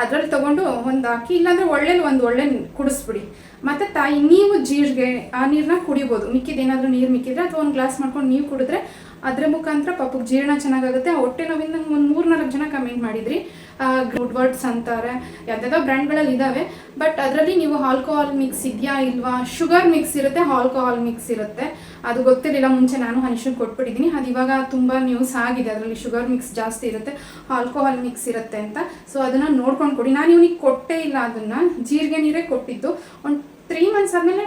ಅದರಲ್ಲಿ ತೊಗೊಂಡು ಒಂದು ಹಾಕಿ, ಇಲ್ಲಾಂದರೆ ಒಂದು ಒಳ್ಳೆ ಕುಡಿಸ್ಬಿಡಿ. ಮತ್ತು ನೀವು ಜೀರಿಗೆ ಆ ನೀರನ್ನ ಕುಡಿಬೋದು. ಮಿಕ್ಕಿದೇನಾದರೂ ನೀರು ಮಿಕ್ಕಿದ್ರೆ ಅಥವಾ 1 ಗ್ಲಾಸ್ ಮಾಡ್ಕೊಂಡು ನೀವು ಕುಡಿದ್ರೆ ಅದರ ಮುಖಾಂತರ ಪಾಪಕ್ಕೆ ಜೀರ್ಣ ಚೆನ್ನಾಗಾಗುತ್ತೆ. ಆ ಹೊಟ್ಟೆ ನೋವಿಂದ ಒಂದು 3-4 ಜನ ಕಮೆಂಟ್ ಮಾಡಿದ್ರಿ. ಗುಡ್ ವರ್ಡ್ಸ್ ಅಂತಾರೆ, ಯಾವುದಾದ್ರೂ ಬ್ರ್ಯಾಂಡ್ಗಳಲ್ಲಿ ಇದ್ದಾವೆ, ಬಟ್ ಅದರಲ್ಲಿ ನೀವು ಆಲ್ಕೋಹಾಲ್ ಮಿಕ್ಸ್ ಇದೆಯಾ ಇಲ್ವಾ, ಶುಗರ್ ಮಿಕ್ಸ್ ಇರುತ್ತೆ, ಆಲ್ಕೋಹಾಲ್ ಮಿಕ್ಸ್ ಇರುತ್ತೆ. ಅದು ಗೊತ್ತಿರಲಿಲ್ಲ ಮುಂಚೆ, ನಾನು ಹನಿಶನ್ ಕೊಟ್ಬಿಟ್ಟಿದ್ದೀನಿ. ಅದು ಇವಾಗ ತುಂಬ ನ್ಯೂಸ್ ಆಗಿದೆ, ಅದರಲ್ಲಿ ಶುಗರ್ ಮಿಕ್ಸ್ ಜಾಸ್ತಿ ಇರುತ್ತೆ, ಆಲ್ಕೋಹಾಲ್ ಮಿಕ್ಸ್ ಇರುತ್ತೆ ಅಂತ. ಸೊ ಅದನ್ನು ನೋಡ್ಕೊಂಡು ಕೊಡಿ. ನಾನು ಇವನಿಗೆ ಕೊಟ್ಟೇ ಇಲ್ಲ, ಅದನ್ನು ಜೀರಿಗೆ ನೀರೇ ಕೊಟ್ಟಿದ್ದು. ಒಂದು 3 months ಆದಮೇಲೆ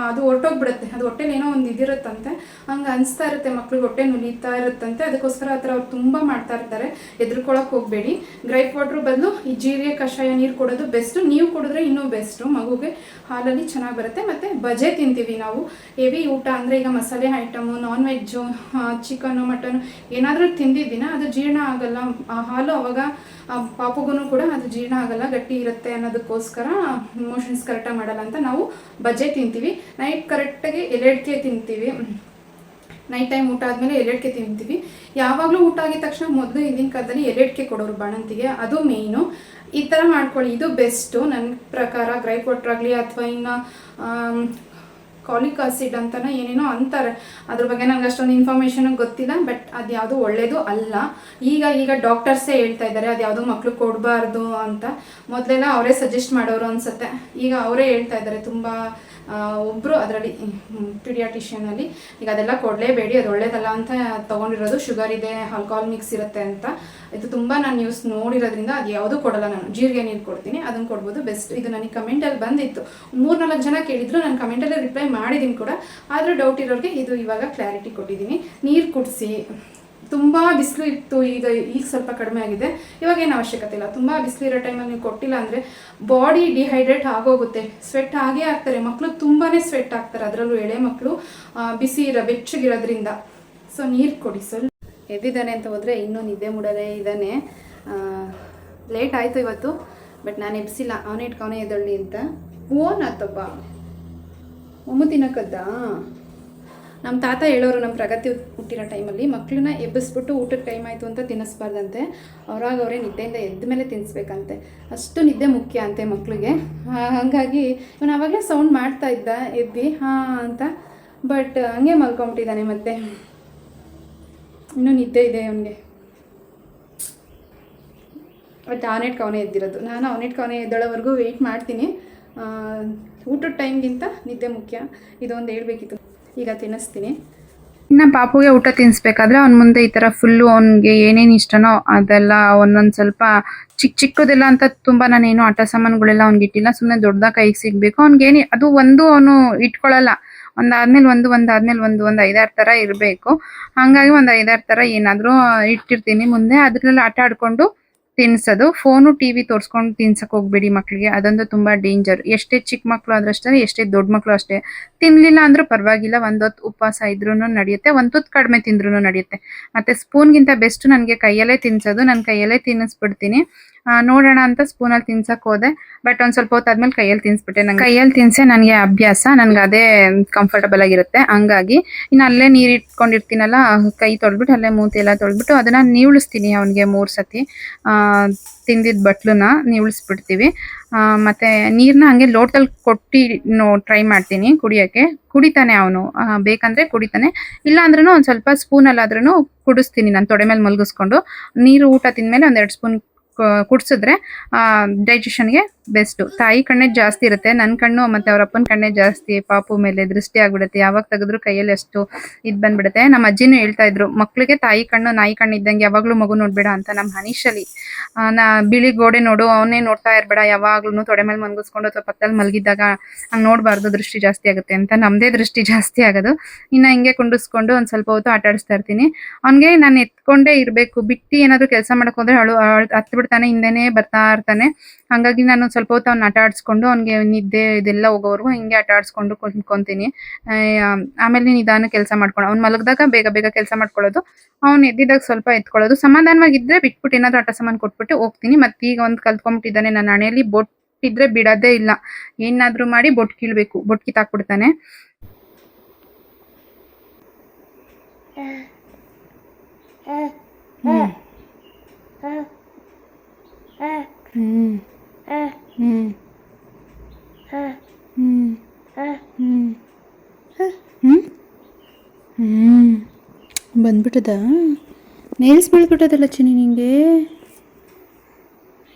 ಅದು ಹೊರಟೋಗ್ಬಿಡುತ್ತೆ. ಅದು ಹೊಟ್ಟೆಲಿ ಏನೋ ಒಂದು ಇದಿರುತ್ತಂತೆ, ಹಂಗೆ ಅನಿಸ್ತಾ ಇರುತ್ತೆ ಮಕ್ಳಿಗೆ, ಹೊಟ್ಟೆ ನುಲಿತಾ ಇರುತ್ತಂತೆ. ಅದಕ್ಕೋಸ್ಕರ ಆ ಥರ ಅವ್ರು ತುಂಬ ಮಾಡ್ತಾ ಇರ್ತಾರೆ. ಹೆದರ್ಕೊಳಕ್ಕೆ ಹೋಗಬೇಡಿ. ಗ್ರೈಪ್ ವಾಟ್ರ್ ಬದಲು ಈ ಜೀರಿಗೆ ಕಷಾಯ ನೀರು ಕೊಡೋದು ಬೆಸ್ಟು. ನೀವು ಕುಡಿದ್ರೆ ಇನ್ನೂ ಬೆಸ್ಟು, ಮಗುಗೆ ಹಾಲಲ್ಲಿ ಚೆನ್ನಾಗಿ ಬರುತ್ತೆ. ಮತ್ತು ಬಜೆ ತಿಂತೀವಿ ನಾವು, ಹೆವಿ ಊಟ ಅಂದರೆ ಈಗ ಮಸಾಲೆ item, non veg, chicken, mutton ಏನಾದರೂ ತಿಂದಿದ್ದೀನ ಅದು ಜೀರ್ಣ ಆಗಲ್ಲ. ಆ ಹಾಲು ಅವಾಗ ಪಾಪುಗೂ ಕೂಡ ಅದು ಜೀರ್ಣ ಆಗಲ್ಲ, ಗಟ್ಟಿ ಇರುತ್ತೆ ಅನ್ನೋದಕ್ಕೋಸ್ಕರ ಮೋಷನ್ಸ್ ಕರೆಕ್ಟಾಗಿ ಮಾಡಲ್ಲ ಅಂತ ನಾವು ಬಜ್ಜೆ ತಿಂತೀವಿ. ನೈಟ್ ಕರೆಕ್ಟಾಗಿ ಎಲೆಡ್ಕೆ ತಿಂತೀವಿ. ನೈಟ್ ಟೈಮ್ ಊಟ ಆದಮೇಲೆ ಎಲೆಡ್ಕೆ ತಿಂತೀವಿ. ಯಾವಾಗಲೂ ಊಟ ಆಗಿದ ತಕ್ಷಣ ಮೊದಲು ಹಿಂದಿನ ಕಾಲದಲ್ಲಿ ಎಲೆಡ್ಕೆ ಕೊಡೋರು ಬಾಣಂತಿಗೆ, ಅದು ಮೇಯ್ನು. ಈ ಥರ ಮಾಡ್ಕೊಳ್ಳಿ, ಇದು ಬೆಸ್ಟು ನನ್ನ ಪ್ರಕಾರ. ಗ್ರೈಪ್ ವಾಟರ್ ಆಗಲಿ ಅಥವಾ ಇನ್ನು ಕಾಲಿಕ್ ಆಸಿಡ್ ಅಂತಲೇ ಏನೇನೋ ಅಂತಾರೆ, ಅದ್ರ ಬಗ್ಗೆ ನನಗೆ ಅಷ್ಟೊಂದು ಇನ್ಫಾರ್ಮೇಷನ್ ಗೊತ್ತಿಲ್ಲ. ಬಟ್ ಅದು ಯಾವುದು ಒಳ್ಳೆಯದು ಅಲ್ಲ. ಈಗ ಡಾಕ್ಟರ್ಸೇ ಹೇಳ್ತಾ ಇದ್ದಾರೆ ಅದು ಯಾವುದು ಮಕ್ಕಳು ಕೊಡಬಾರ್ದು ಅಂತ. ಮೊದಲೆಲ್ಲ ಅವರೇ ಸಜೆಸ್ಟ್ ಮಾಡೋರು ಅನಿಸುತ್ತೆ, ಈಗ ಅವರೇ ಹೇಳ್ತಾ ಇದ್ದಾರೆ. ತುಂಬ ಒಬ್ಬರು ಅದರಲ್ಲಿ ಪಿಡಿಯಾಟಿಷಿಯನಲ್ಲಿ ಈಗ ಅದೆಲ್ಲ ಕೊಡಲೇಬೇಡಿ, ಅದು ಒಳ್ಳೇದಲ್ಲ ಅಂತ ತೊಗೊಂಡಿರೋದು. ಶುಗರ್ ಇದೆ, ಆಲ್ಕೋಹಾಲ್ ಮಿಕ್ಸ್ ಇರುತ್ತೆ ಅಂತ. ಇದು ತುಂಬ ನಾನು ನ್ಯೂಸ್ ನೋಡಿರೋದ್ರಿಂದ ಅದು ಯಾವುದೂ ಕೊಡಲ್ಲ. ನಾನು ಜೀರಿಗೆ ನೀರು ಕೊಡ್ತೀನಿ, ಅದನ್ನು ಕೊಡ್ಬೋದು, ಬೆಸ್ಟ್. ಇದು ನನಗೆ ಕಮೆಂಟಲ್ಲಿ ಬಂದಿತ್ತು, 3-4 ಜನ ಕೇಳಿದ್ರು, ನಾನು ಕಮೆಂಟಲ್ಲೇ ರಿಪ್ಲೈ ಮಾಡಿದ್ದೀನಿ ಕೂಡ. ಆದರೂ ಡೌಟ್ ಇರೋರಿಗೆ ಇದು ಇವಾಗ ಕ್ಲಾರಿಟಿ ಕೊಟ್ಟಿದ್ದೀನಿ. ನೀರು ಕುಡಿಸಿ. ತುಂಬ ಬಿಸಿಲು ಇತ್ತು, ಈಗ ಸ್ವಲ್ಪ ಕಡಿಮೆ ಆಗಿದೆ. ಇವಾಗ ಏನು ಅವಶ್ಯಕತೆ ಇಲ್ಲ. ತುಂಬ ಬಿಸಿಲು ಇರೋ ಟೈಮಲ್ಲಿ ನೀವು ಕೊಟ್ಟಿಲ್ಲ ಅಂದರೆ ಬಾಡಿ ಡಿಹೈಡ್ರೇಟ್ ಆಗೋಗುತ್ತೆ, ಸ್ವೆಟ್ ಆಗೇ ಆಗ್ತಾರೆ ಮಕ್ಕಳು, ತುಂಬಾ ಸ್ವೆಟ್ ಆಗ್ತಾರೆ, ಅದರಲ್ಲೂ ಎಳೆ ಮಕ್ಕಳು ಬಿಸಿ ಬೆಚ್ಚಗಿರೋದ್ರಿಂದ. ಸೊ ನೀರು ಕೊಡಿ. ಸ್ವಲ್ಪ ಎದ್ದಿದ್ದಾನೆ ಅಂತ ಹೋದರೆ ಇನ್ನೂ ನಿದ್ದೆ ಮೂಡಲೇ ಇದ್ದಾನೆ. ಲೇಟ್ ಆಯಿತು ಇವತ್ತು, ಬಟ್ ನಾನು ಎಬ್ಸಿಲ್ಲ, ಅವನೇ ಇಟ್ಕೊವನೇ ಎದ್ದಳ್ಳಿ ಅಂತ. ಓನ್ ಆತಪ್ಪ ಒಮ್ಮು ತಿನ್ನಕ್ಕದ್ದಾ. ನಮ್ಮ ತಾತ ಹೇಳೋರು, ನಮ್ಮ ಪ್ರಗತಿ ಹುಟ್ಟಿರೋ ಟೈಮಲ್ಲಿ ಮಕ್ಕಳನ್ನ ಎಬ್ಬಿಸ್ಬಿಟ್ಟು ಊಟಕ್ಕೆ ಟೈಮ್ ಆಯಿತು ಅಂತ ತಿನ್ನಿಸ್ಬಾರ್ದಂತೆ, ಅವರೇ ನಿದ್ದೆಯಿಂದ ಎದ್ದ ಮೇಲೆ ತಿನ್ನಿಸ್ಬೇಕಂತೆ. ಅಷ್ಟು ನಿದ್ದೆ ಮುಖ್ಯ ಅಂತೆ ಮಕ್ಕಳಿಗೆ. ಹಾಗಾಗಿ ಇವನು ಆವಾಗಲೇ ಸೌಂಡ್ ಮಾಡ್ತಾ ಇದ್ದ ಎದ್ದು ಹಾಂ ಅಂತ, ಬಟ್ ಹಂಗೆ ಮಲ್ಕೊಂಬಿಟ್ಟಿದ್ದಾನೆ. ಮತ್ತೆ ಇನ್ನೂ ನಿದ್ದೆ ಇದೆ ಅವನಿಗೆ. ಬಟ್ ಅವನೇ ಎದ್ದಿರೋದು. ನಾನು ಅವನೇ ಎದ್ದಳವರೆಗೂ ವೆಯ್ಟ್ ಮಾಡ್ತೀನಿ. ಊಟದ ಟೈಮ್ಗಿಂತ ನಿದ್ದೆ ಮುಖ್ಯ, ಇದೊಂದು ಹೇಳ್ಬೇಕಿತ್ತು. ಈಗ ತಿನ್ನಿಸ್ತೀನಿ.
ಇನ್ನು ಪಾಪುಗೆ ಊಟ ತಿನ್ನಿಸ್ಬೇಕಾದ್ರೆ ಅವ್ನ ಮುಂದೆ ಈ ಥರ ಫುಲ್ಲು ಅವ್ನಿಗೆ ಏನೇನು ಇಷ್ಟನೋ ಅದೆಲ್ಲ ಒಂದೊಂದು ಸ್ವಲ್ಪ ಚಿಕ್ಕದೆಲ್ಲ ಅಂತ ತುಂಬ ನಾನೇನು ಆಟ ಸಾಮಾನುಗಳೆಲ್ಲ ಅವ್ನಿಗೆ ಇಟ್ಟಿಲ್ಲ. ಸುಮ್ಮನೆ ದೊಡ್ಡದಾಗ ಕೈಗೆ ಸಿಗಬೇಕು ಅವ್ನಿಗೇನು ಅದು ಒಂದು ಅವನು ಇಟ್ಕೊಳ್ಳಲ್ಲ. ಒಂದಾದ್ಮೇಲೆ ಒಂದು 5-6 ಥರ ಇರಬೇಕು. ಹಾಗಾಗಿ ಒಂದು 5-6 ಥರ ಏನಾದರೂ ಇಟ್ಟಿರ್ತೀನಿ ಮುಂದೆ, ಅದರಲ್ಲಿ ಆಟ ಆಡಿಕೊಂಡು ತಿನ್ಸೋದು. ಫೋನು ಟಿವಿ ತೋರಿಸ್ಕೊಂಡು ತಿನ್ಸಕ್ಕೆ ಹೋಗ್ಬೇಡಿ ಮಕ್ಕಳಿಗೆ, ಅದಂತೂ ತುಂಬ ಡೇಂಜರ್. ಎಷ್ಟೇ ಚಿಕ್ಕ ಮಕ್ಕಳು ಆದ್ರಷ್ಟೇ, ಎಷ್ಟೇ ದೊಡ್ಡ ಮಕ್ಕಳು ಅಷ್ಟೇ. ತಿನ್ನಲಿಲ್ಲ ಅಂದರೂ ಪರವಾಗಿಲ್ಲ, ಒಂದೊತ್ತು ಉಪವಾಸ ಇದ್ರೂ ನಡೆಯುತ್ತೆ, ಒಂದು ತುತ್ತು ಕಡಿಮೆ ತಿಂದ್ರೂ ನಡೆಯುತ್ತೆ. ಮತ್ತು ಸ್ಪೂನ್ಗಿಂತ ಬೆಸ್ಟ್ ನನಗೆ ಕೈಯಲ್ಲೇ ತಿನ್ಸೋದು. ನಾನು ಕೈಯಲ್ಲೇ ತಿನ್ನಿಸ್ಬಿಡ್ತೀನಿ. ನೋಡೋಣ ಅಂತ ಸ್ಪೂನಲ್ಲಿ ತಿನ್ಸಕ್ಕೆ ಹೋದೆ, ಬಟ್ ಒಂದು ಸ್ವಲ್ಪ ಹೊತ್ತಾದ್ಮೇಲೆ ಕೈಯಲ್ಲಿ ತಿನ್ನಿಸ್ಬಿಟ್ಟೆ. ನಂಗೆ ಕೈಯಲ್ಲಿ ತಿನ್ಸೆ ನನಗೆ ಅಭ್ಯಾಸ, ನನಗೆ ಅದೇ ಕಂಫರ್ಟಬಲ್ ಆಗಿರುತ್ತೆ. ಹಂಗಾಗಿ ಇನ್ನು ಅಲ್ಲೇ ನೀರು ಇಟ್ಕೊಂಡಿರ್ತೀನಲ್ಲ, ಕೈ ತೊಳೆದ್ಬಿಟ್ಟು ಅಲ್ಲೇ ಮೂತಿ ಎಲ್ಲ ತೊಳೆದ್ಬಿಟ್ಟು ಅದನ್ನು ನೀವಳಿಸ್ತೀನಿ ಅವನಿಗೆ 3 ಸತಿ. ತಿಂದಿದ್ದ ಬಟ್ಲನ್ನ ನೀವಳಿಸ್ಬಿಡ್ತೀವಿ. ಮತ್ತು ನೀರನ್ನ ಹಂಗೆ ಲೋಟದಲ್ಲಿ ಕೊಟ್ಟು ಟ್ರೈ ಮಾಡ್ತೀನಿ ಕುಡಿಯೋಕ್ಕೆ. ಕುಡಿತಾನೆ ಅವನು, ಬೇಕಂದರೆ ಕುಡಿತಾನೆ, ಇಲ್ಲ ಅಂದ್ರೂ ಒಂದು ಸ್ವಲ್ಪ ಸ್ಪೂನಲ್ಲಾದ್ರೂ ಕುಡಿಸ್ತೀನಿ ನಾನು ತೊಡೆ ಮೇಲೆ ಮಲಗಿಸ್ಕೊಂಡು. ನೀರು ಊಟ ತಿಂದಮೇಲೆ ಒಂದು 2 ಸ್ಪೂನ್ ಕುಡಿಸಿದ್ರೆ ಡೈಜೆಷನ್ಗೆ ಬೆಸ್ಟು. ತಾಯಿ ಕಣ್ಣೇ ಜಾಸ್ತಿ ಇರುತ್ತೆ, ನನ್ನ ಕಣ್ಣು ಮತ್ತು ಅವ್ರ ಅಪ್ಪನ ಕಣ್ಣೇ ಜಾಸ್ತಿ. ಪಾಪು ಮೇಲೆ ದೃಷ್ಟಿ ಆಗ್ಬಿಡುತ್ತೆ, ಯಾವಾಗ ತೆಗೆದ್ರು ಕೈಯಲ್ಲಿ ಅಷ್ಟು ಇದು ಬಂದ್ಬಿಡುತ್ತೆ. ನಮ್ಮ ಅಜ್ಜಿನೂ ಹೇಳ್ತಾ ಇದ್ರು, ಮಕ್ಳಿಗೆ ತಾಯಿ ಕಣ್ಣು ನಾಯಿ ಕಣ್ಣು ಇದ್ದಂಗೆ, ಯಾವಾಗಲೂ ಮಗು ನೋಡ್ಬೇಡ ಅಂತ. ನಮ್ಮ ಹನೀಶಲ್ಲಿ ಬಿಳಿ ಗೋಡೆ ನೋಡು, ಅವನ್ನೇ ನೋಡ್ತಾ ಇರಬೇಡ, ಯಾವಾಗ್ಲೂ ತೊಡೆ ಮೇಲೆ ಮಲಗಿಸ್ಕೊಂಡು ಅಥವಾ ಪಕ್ಕದಲ್ಲಿ ಮಲಗಿದ್ದಾಗ ಹಂಗೆ ನೋಡಬಾರ್ದು, ದೃಷ್ಟಿ ಜಾಸ್ತಿ ಆಗುತ್ತೆ ಅಂತ. ನಮ್ಮದೇ ದೃಷ್ಟಿ ಜಾಸ್ತಿ ಆಗೋದು. ಇನ್ನು ಹಿಂಗೆ ಕುಂಡಿಸ್ಕೊಂಡು ಒಂದು ಸ್ವಲ್ಪ ಹೊತ್ತು ಆಟ ಆಡಿಸ್ತಾ ಇರ್ತೀನಿ. ಅವ್ನಿಗೆ ನಾನು ಎತ್ಕೊಂಡೇ ಇರಬೇಕು, ಬಿಟ್ಟು ಏನಾದರೂ ಕೆಲಸ ಮಾಡಕ್ಕೆ ಹೋದ್ರೆ ಹತ್ತು ಬಿಡ್ತಾನೆ, ಹಿಂದೆನೇ ಬರ್ತಾ ಇರ್ತಾನೆ. ಹಾಗಾಗಿ ನಾನು ಸ್ವಲ್ಪ ಹೊತ್ತು ಅವ್ನ ಆಟ ಆಡಿಸ್ಕೊಂಡು ಅವ್ನಿಗೆ ನಿದ್ದೆ ಇದೆಲ್ಲ ಹೋಗೋವರೆಗೂ ಹಿಂಗೆ ಆಟ ಆಡಿಸ್ಕೊಂಡು ಕುಂತ್ಕೊತೀನಿ. ಆಮೇಲೆ ನಿಧಾನ ಕೆಲಸ ಮಾಡ್ಕೊಂಡು, ಅವ್ನು ಮಲಗಿದಾಗ ಬೇಗ ಕೆಲಸ ಮಾಡ್ಕೊಳ್ಳೋದು, ಅವ್ನು ಎದ್ದಿದಾಗ ಸ್ವಲ್ಪ ಎತ್ಕೊಳ್ಳೋದು. ಸಮಾಧಾನವಾಗಿದ್ದರೆ ಬಿಟ್ಬಿಟ್ಟು ಏನಾದರೂ ಆಟ ಸಾಮಾನು ಕೊಟ್ಬಿಟ್ಟು ಹೋಗ್ತೀನಿ. ಮತ್ತು ಈಗ ಒಂದು ಕಲ್ತ್ಕೊಂಡ್ಬಿಟ್ಟಿದ್ದಾನೆ, ನನ್ನ ಹಣೆಯಲ್ಲಿ ಬೊಟ್ಟಿದ್ರೆ ಬಿಡೋದೇ ಇಲ್ಲ, ಏನಾದರೂ ಮಾಡಿ ಬೊಟ್ಟು ಕೀಳ್ಬೇಕು, ಬೊಟ್ಟು ಕಿತ್ತಾಕ್ಬಿಡ್ತಾನೆ. ಬಂದ್ಬಿಟ್ಟದ ನೇಲ್ಸ್ ಬೆಳೆದ್ಬಿಟ್ಟದಲ್ಲ ಚಿನ್ನಿ ನಿಂಗೆ.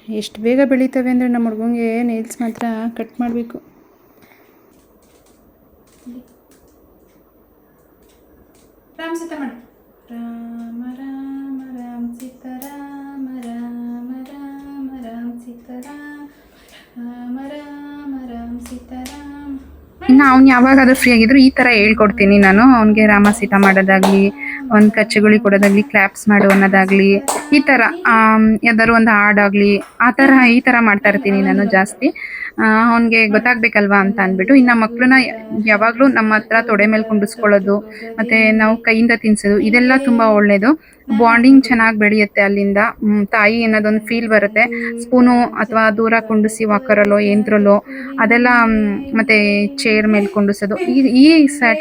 ಎಷ್ಟು ಬೇಗ ಬೆಳೀತವೆ ಅಂದರೆ ನಮ್ಮ ಹುಡುಗಂಗೆ ನೇಲ್ಸ್ ಮಾತ್ರ ಕಟ್ ಮಾಡಬೇಕು.
ರಾಮ ಸೀತಾ ಮಾಡು. ರಾಮ ರಾಮ ರಾಮ ಸೀತಾರಾಮ ರಾಮ ರಾಮ ರಾಮ ಸೀತಾರಾಮ ರಾಮ ರಾಮ ರಾಮ ಸೀತಾರಾಮ.
ಇನ್ನು ಅವ್ನು ಯಾವಾಗಾದ್ರೂ ಫ್ರೀ ಆಗಿದ್ರು ಈ ಥರ ಹೇಳ್ಕೊಡ್ತೀನಿ ನಾನು ಅವನಿಗೆ. ರಾಮ ಸೀತಾ ಮಾಡೋದಾಗ್ಲಿ, ಒಂದು ಕಚ್ಚೆಗುಳಿ ಕೊಡೋದಾಗ್ಲಿ, ಕ್ಲಾಪ್ಸ್ ಮಾಡು ಅನ್ನೋದಾಗ್ಲಿ, ಈ ಥರ ಯಾವ್ದಾದ್ರು ಒಂದು ಹಾಡಾಗ್ಲಿ ಈ ಥರ ಮಾಡ್ತಾ ಇರ್ತೀನಿ ನಾನು ಜಾಸ್ತಿ. ಅವನಿಗೆ ಗೊತ್ತಾಗ್ಬೇಕಲ್ವಾ ಅಂತ ಅಂದ್ಬಿಟ್ಟು. ಇನ್ನು ಮಕ್ಕಳನ್ನ ಯಾವಾಗಲೂ ನಮ್ಮ ಹತ್ರ ತೊಡೆ ಮೇಲೆ ಕುಂಡಿಸ್ಕೊಳ್ಳೋದು, ಮತ್ತು ನಾವು ಕೈಯಿಂದ ತಿನ್ಸೋದು, ಇದೆಲ್ಲ ತುಂಬ ಒಳ್ಳೆಯದು. ಬಾಂಡಿಂಗ್ ಚೆನ್ನಾಗಿ ಬೆಳೆಯುತ್ತೆ ಅಲ್ಲಿಂದ. ತಾಯಿ ಅನ್ನೋದೊಂದು ಫೀಲ್ ಬರುತ್ತೆ. ಸ್ಪೂನು ಅಥವಾ ದೂರ ಕುಂಡಿಸಿ ವಾಕರಲ್ಲೋ ಏಂದ್ರಲ್ಲೋ ಅದೆಲ್ಲ, ಮತ್ತು ಚೇರ್ ಮೇಲೆ ಕುಂಡಿಸೋದು ಈ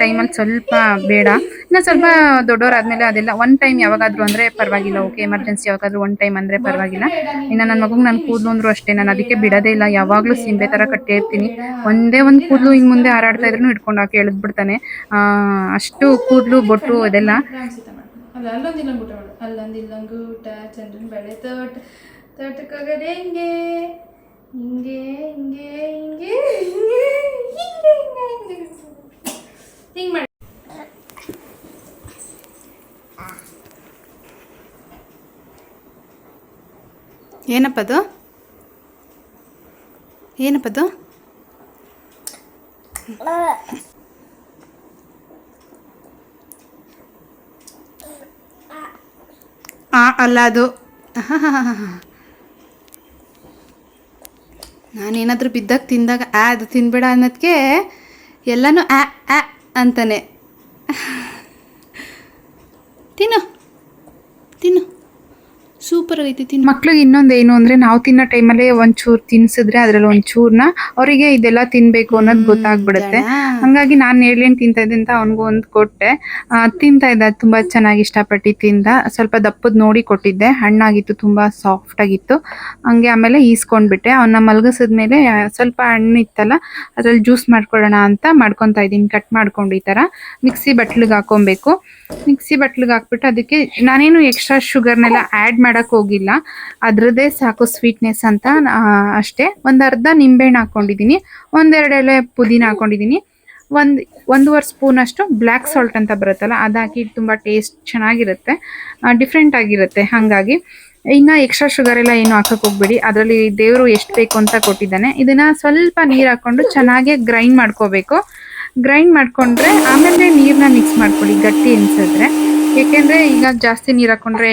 ಟೈಮಲ್ಲಿ ಸ್ವಲ್ಪ ಬೇಡ. ಇನ್ನು ಸ್ವಲ್ಪ ದೊಡ್ಡವರಾದ್ಮೇಲೆ ಅದೆಲ್ಲ ಒನ್ ಟೈಮ್ ಯಾವಾಗಾದ್ರೂ ಅಂದರೆ ಪರವಾಗಿಲ್ಲ, ಓಕೆ. ಎಮರ್ಜೆನ್ಸಿ ಯಾವಾಗಾದ್ರೂ ಒನ್ ಟೈಮ್ ಅಂದರೆ ಪರವಾಗಿಲ್ಲ. ಇನ್ನು ನನ್ನ ಮಗುಗೆ ನಾನು ಕೂದಲು ಅಂದರೂ ಅಷ್ಟೇ, ನಾನು ಅದಕ್ಕೆ ಬಿಡೋದೇ ಇಲ್ಲ. ಯಾವಾಗಲೂ ಸಿಂಬೆ ಥರ ಕಟ್ಟೇ ಇರ್ತೀನಿ. ಒಂದೇ ಒಂದು ಕೂದಲು ಹಿಂಗೆ ಮುಂದೆ ಹಾರಾಡ್ತಾ ಇದ್ರೂ ಹಿಡ್ಕೊಂಡು ಹಾಕಿ ಎಳೆದ್ಬಿಡ್ತಾನೆ. ಅಷ್ಟು ಕೂದಲು ಬೊಟ್ಟು ಇದೆಲ್ಲ.
ಅಲ್ಲ ಅಲ್ಲೊಂದಿಲ್ಲ ಊಟ ಮಾಡು. ಅಲ್ಲೊಂದಿಲ್ಲಂಗೆ ಊಟ ಚಂದ್ರನ ಬೆಳೆ ತೋಟ ತೋಟಕ್ಕೋಗೋದು ಹೆಂಗೆ ಹಿಂಗೆ ಹಿಂಗೆ ಹಿಂಗೆ ಹಿಂಗೆ ಹಿಂಗೆ ಹಿಂಗೆ ಹಿಂಗೆ ಮಾಡಿ. ಏನಪ್ಪದು ಏನಪ್ಪದು? ಅಲ್ಲ ಅದು. ನಾನೇನಾದರೂ ಬಿದ್ದಾಗ ತಿಂದಾಗ ಅದು ತಿನ್ಬೇಡ ಅನ್ನೋದಕ್ಕೆ ಎಲ್ಲನೂ ಅಂತಾನೆ. ತಿನ್ನು ತಿನ್ನು, ಸೂಪರ್ ಆಗೈತಿ, ತಿನ್ನು.
ಮಕ್ಳಿಗೆ ಇನ್ನೊಂದು ಏನು ಅಂದರೆ, ನಾವು ತಿನ್ನೋ ಟೈಮಲ್ಲೇ ಒಂಚೂರು ತಿನ್ಸಿದ್ರೆ ಅದರಲ್ಲಿ ಒಂಚೂರನ್ನ ಅವರಿಗೆ ಇದೆಲ್ಲ ತಿನ್ನಬೇಕು ಅನ್ನೋದು ಗೊತ್ತಾಗ್ಬಿಡುತ್ತೆ. ಹಾಗಾಗಿ ನಾನು ನೇರಳೆಹಣ್ಣು ತಿಂತಾ ಇದ್ದೆ ಅಂತ ಅವನಿಗೂ ಒಂದು ಕೊಟ್ಟೆ. ತಿಂತಾ ಇದ್ದ, ತುಂಬ ಚೆನ್ನಾಗಿ ಇಷ್ಟಪಟ್ಟು ತಿಂದ. ಸ್ವಲ್ಪ ದಪ್ಪದ ನೋಡಿ ಕೊಟ್ಟಿದ್ದೆ, ಹಣ್ಣಾಗಿತ್ತು, ತುಂಬ ಸಾಫ್ಟ್ ಆಗಿತ್ತು. ಹಂಗೆ ಆಮೇಲೆ ಈಸ್ಕೊಂಡ್ಬಿಟ್ಟೆ. ಅವನ್ನ ಮಲಗಿಸಿದ್ಮೇಲೆ ಸ್ವಲ್ಪ ಹಣ್ಣು ಇತ್ತಲ್ಲ, ಅದ್ರಲ್ಲಿ ಜ್ಯೂಸ್ ಮಾಡ್ಕೊಳ್ಳೋಣ ಅಂತ ಮಾಡ್ಕೊತಾ ಇದ್ದೀನಿ. ಕಟ್ ಮಾಡ್ಕೊಂಡು ಈ ಥರ ಮಿಕ್ಸಿ ಬಟ್ಲಿಗೆ ಹಾಕೊಬೇಕು. ಮಿಕ್ಸಿ ಬಟ್ಲಿಗೆ ಹಾಕ್ಬಿಟ್ಟು ಅದಕ್ಕೆ ನಾನೇನು ಎಕ್ಸ್ಟ್ರಾ ಶುಗರ್ನೆಲ್ಲ ಆ್ಯಡ್ ಮಾಡಕ್ಕೆ ಹೋಗಿಲ್ಲ. ಅದರದ್ದೇ ಸಾಕು ಸ್ವೀಟ್ನೆಸ್ ಅಂತ ಅಷ್ಟೇ. ಒಂದು ಅರ್ಧ ನಿಂಬೆಹಣ್ಣು ಹಾಕ್ಕೊಂಡಿದ್ದೀನಿ, ಒಂದೆರಡು ಎಲೆ ಪುದೀನ ಹಾಕ್ಕೊಂಡಿದ್ದೀನಿ, ಒಂದೂವರೆ ಸ್ಪೂನ್ ಅಷ್ಟು ಬ್ಲ್ಯಾಕ್ ಸಾಲ್ಟ್ ಅಂತ ಬರುತ್ತಲ್ಲ ಅದು ಹಾಕಿ. ತುಂಬ ಟೇಸ್ಟ್ ಚೆನ್ನಾಗಿರುತ್ತೆ, ಡಿಫ್ರೆಂಟ್ ಆಗಿರುತ್ತೆ. ಹಾಗಾಗಿ ಇನ್ನು ಎಕ್ಸ್ಟ್ರಾ ಶುಗರ್ ಎಲ್ಲ ಏನು ಹಾಕಕ್ಕೆ ಹೋಗ್ಬೇಡಿ. ಅದರಲ್ಲಿ ದೇವರು ಎಷ್ಟು ಬೇಕು ಅಂತ ಕೊಟ್ಟಿದ್ದಾನೆ. ಇದನ್ನು ಸ್ವಲ್ಪ ನೀರು ಹಾಕ್ಕೊಂಡು ಚೆನ್ನಾಗಿ ಗ್ರೈಂಡ್ ಮಾಡ್ಕೋಬೇಕು. ಗ್ರೈಂಡ್ ಮಾಡಿಕೊಂಡ್ರೆ ಆಮೇಲೆ ನೀರನ್ನ ಮಿಕ್ಸ್ ಮಾಡ್ಕೊಳ್ಳಿ ಗಟ್ಟಿ ಅನ್ಸಿದ್ರೆ. ಏಕೆಂದರೆ ಈಗ ಜಾಸ್ತಿ ನೀರು ಹಾಕ್ಕೊಂಡ್ರೆ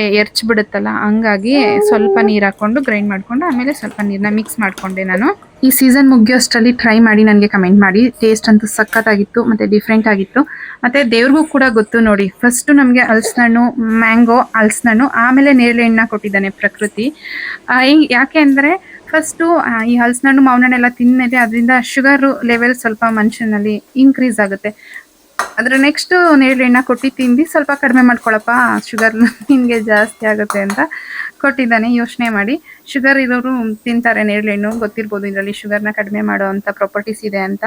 ಬಿಡುತ್ತಲ್ಲ, ಹಂಗಾಗಿ ಸ್ವಲ್ಪ ನೀರು ಹಾಕ್ಕೊಂಡು ಗ್ರೈಂಡ್ ಮಾಡಿಕೊಂಡು ಆಮೇಲೆ ಸ್ವಲ್ಪ ನೀರನ್ನ ಮಿಕ್ಸ್ ಮಾಡಿಕೊಂಡೆ ನಾನು. ಈ ಸೀಸನ್ ಮುಗಿಯೋಷ್ಟರಲ್ಲಿ ಟ್ರೈ ಮಾಡಿ ನನಗೆ ಕಮೆಂಟ್ ಮಾಡಿ. ಟೇಸ್ಟ್ ಅಂತೂ ಸಖತ್ತಾಗಿತ್ತು ಮತ್ತು ಡಿಫ್ರೆಂಟ್ ಆಗಿತ್ತು. ಮತ್ತು ದೇವ್ರಿಗೂ ಕೂಡ ಗೊತ್ತು ನೋಡಿ, ಫಸ್ಟು ನಮಗೆ ಹಲಸಿನಣ್ಣು, ಮ್ಯಾಂಗೋ, ಹಲಸಿನಣ್ಣು, ಆಮೇಲೆ ನೇರಳೆಹಣ್ಣು ಕೊಟ್ಟಿದ್ದಾನೆ ಪ್ರಕೃತಿ. ಯಾಕೆ ಅಂದರೆ ಫಸ್ಟು ಈ ಹಲಸಿನಣ್ಣು, ಮಾವಿನಣ್ಣೆಲ್ಲ ತಿಂದಮೇಲೆ ಅದರಿಂದ ಶುಗರು ಲೆವೆಲ್ ಸ್ವಲ್ಪ ಮನುಷ್ಯನಲ್ಲಿ ಇನ್ಕ್ರೀಸ್ ಆಗುತ್ತೆ. ಅದರ ನೆಕ್ಸ್ಟು ನೇರಳೆಹಣ್ಣು ಕೊಟ್ಟು ತಿಂದು ಸ್ವಲ್ಪ ಕಡಿಮೆ ಮಾಡ್ಕೊಳಪ್ಪ, ಶುಗರ್ ನಿನಗೆ ಜಾಸ್ತಿ ಆಗುತ್ತೆ ಅಂತ ಕೊಟ್ಟಿದ್ದಾನೆ. ಯೋಚನೆ ಮಾಡಿ, ಶುಗರ್ ಇರೋರು ತಿಂತಾರೆ ನೇರಳೆಹಣ್ಣು, ಗೊತ್ತಿರ್ಬೋದು ಇದರಲ್ಲಿ ಶುಗರ್ನ ಕಡಿಮೆ ಮಾಡೋ ಅಂಥ ಪ್ರಾಪರ್ಟೀಸ್ ಇದೆ ಅಂತ.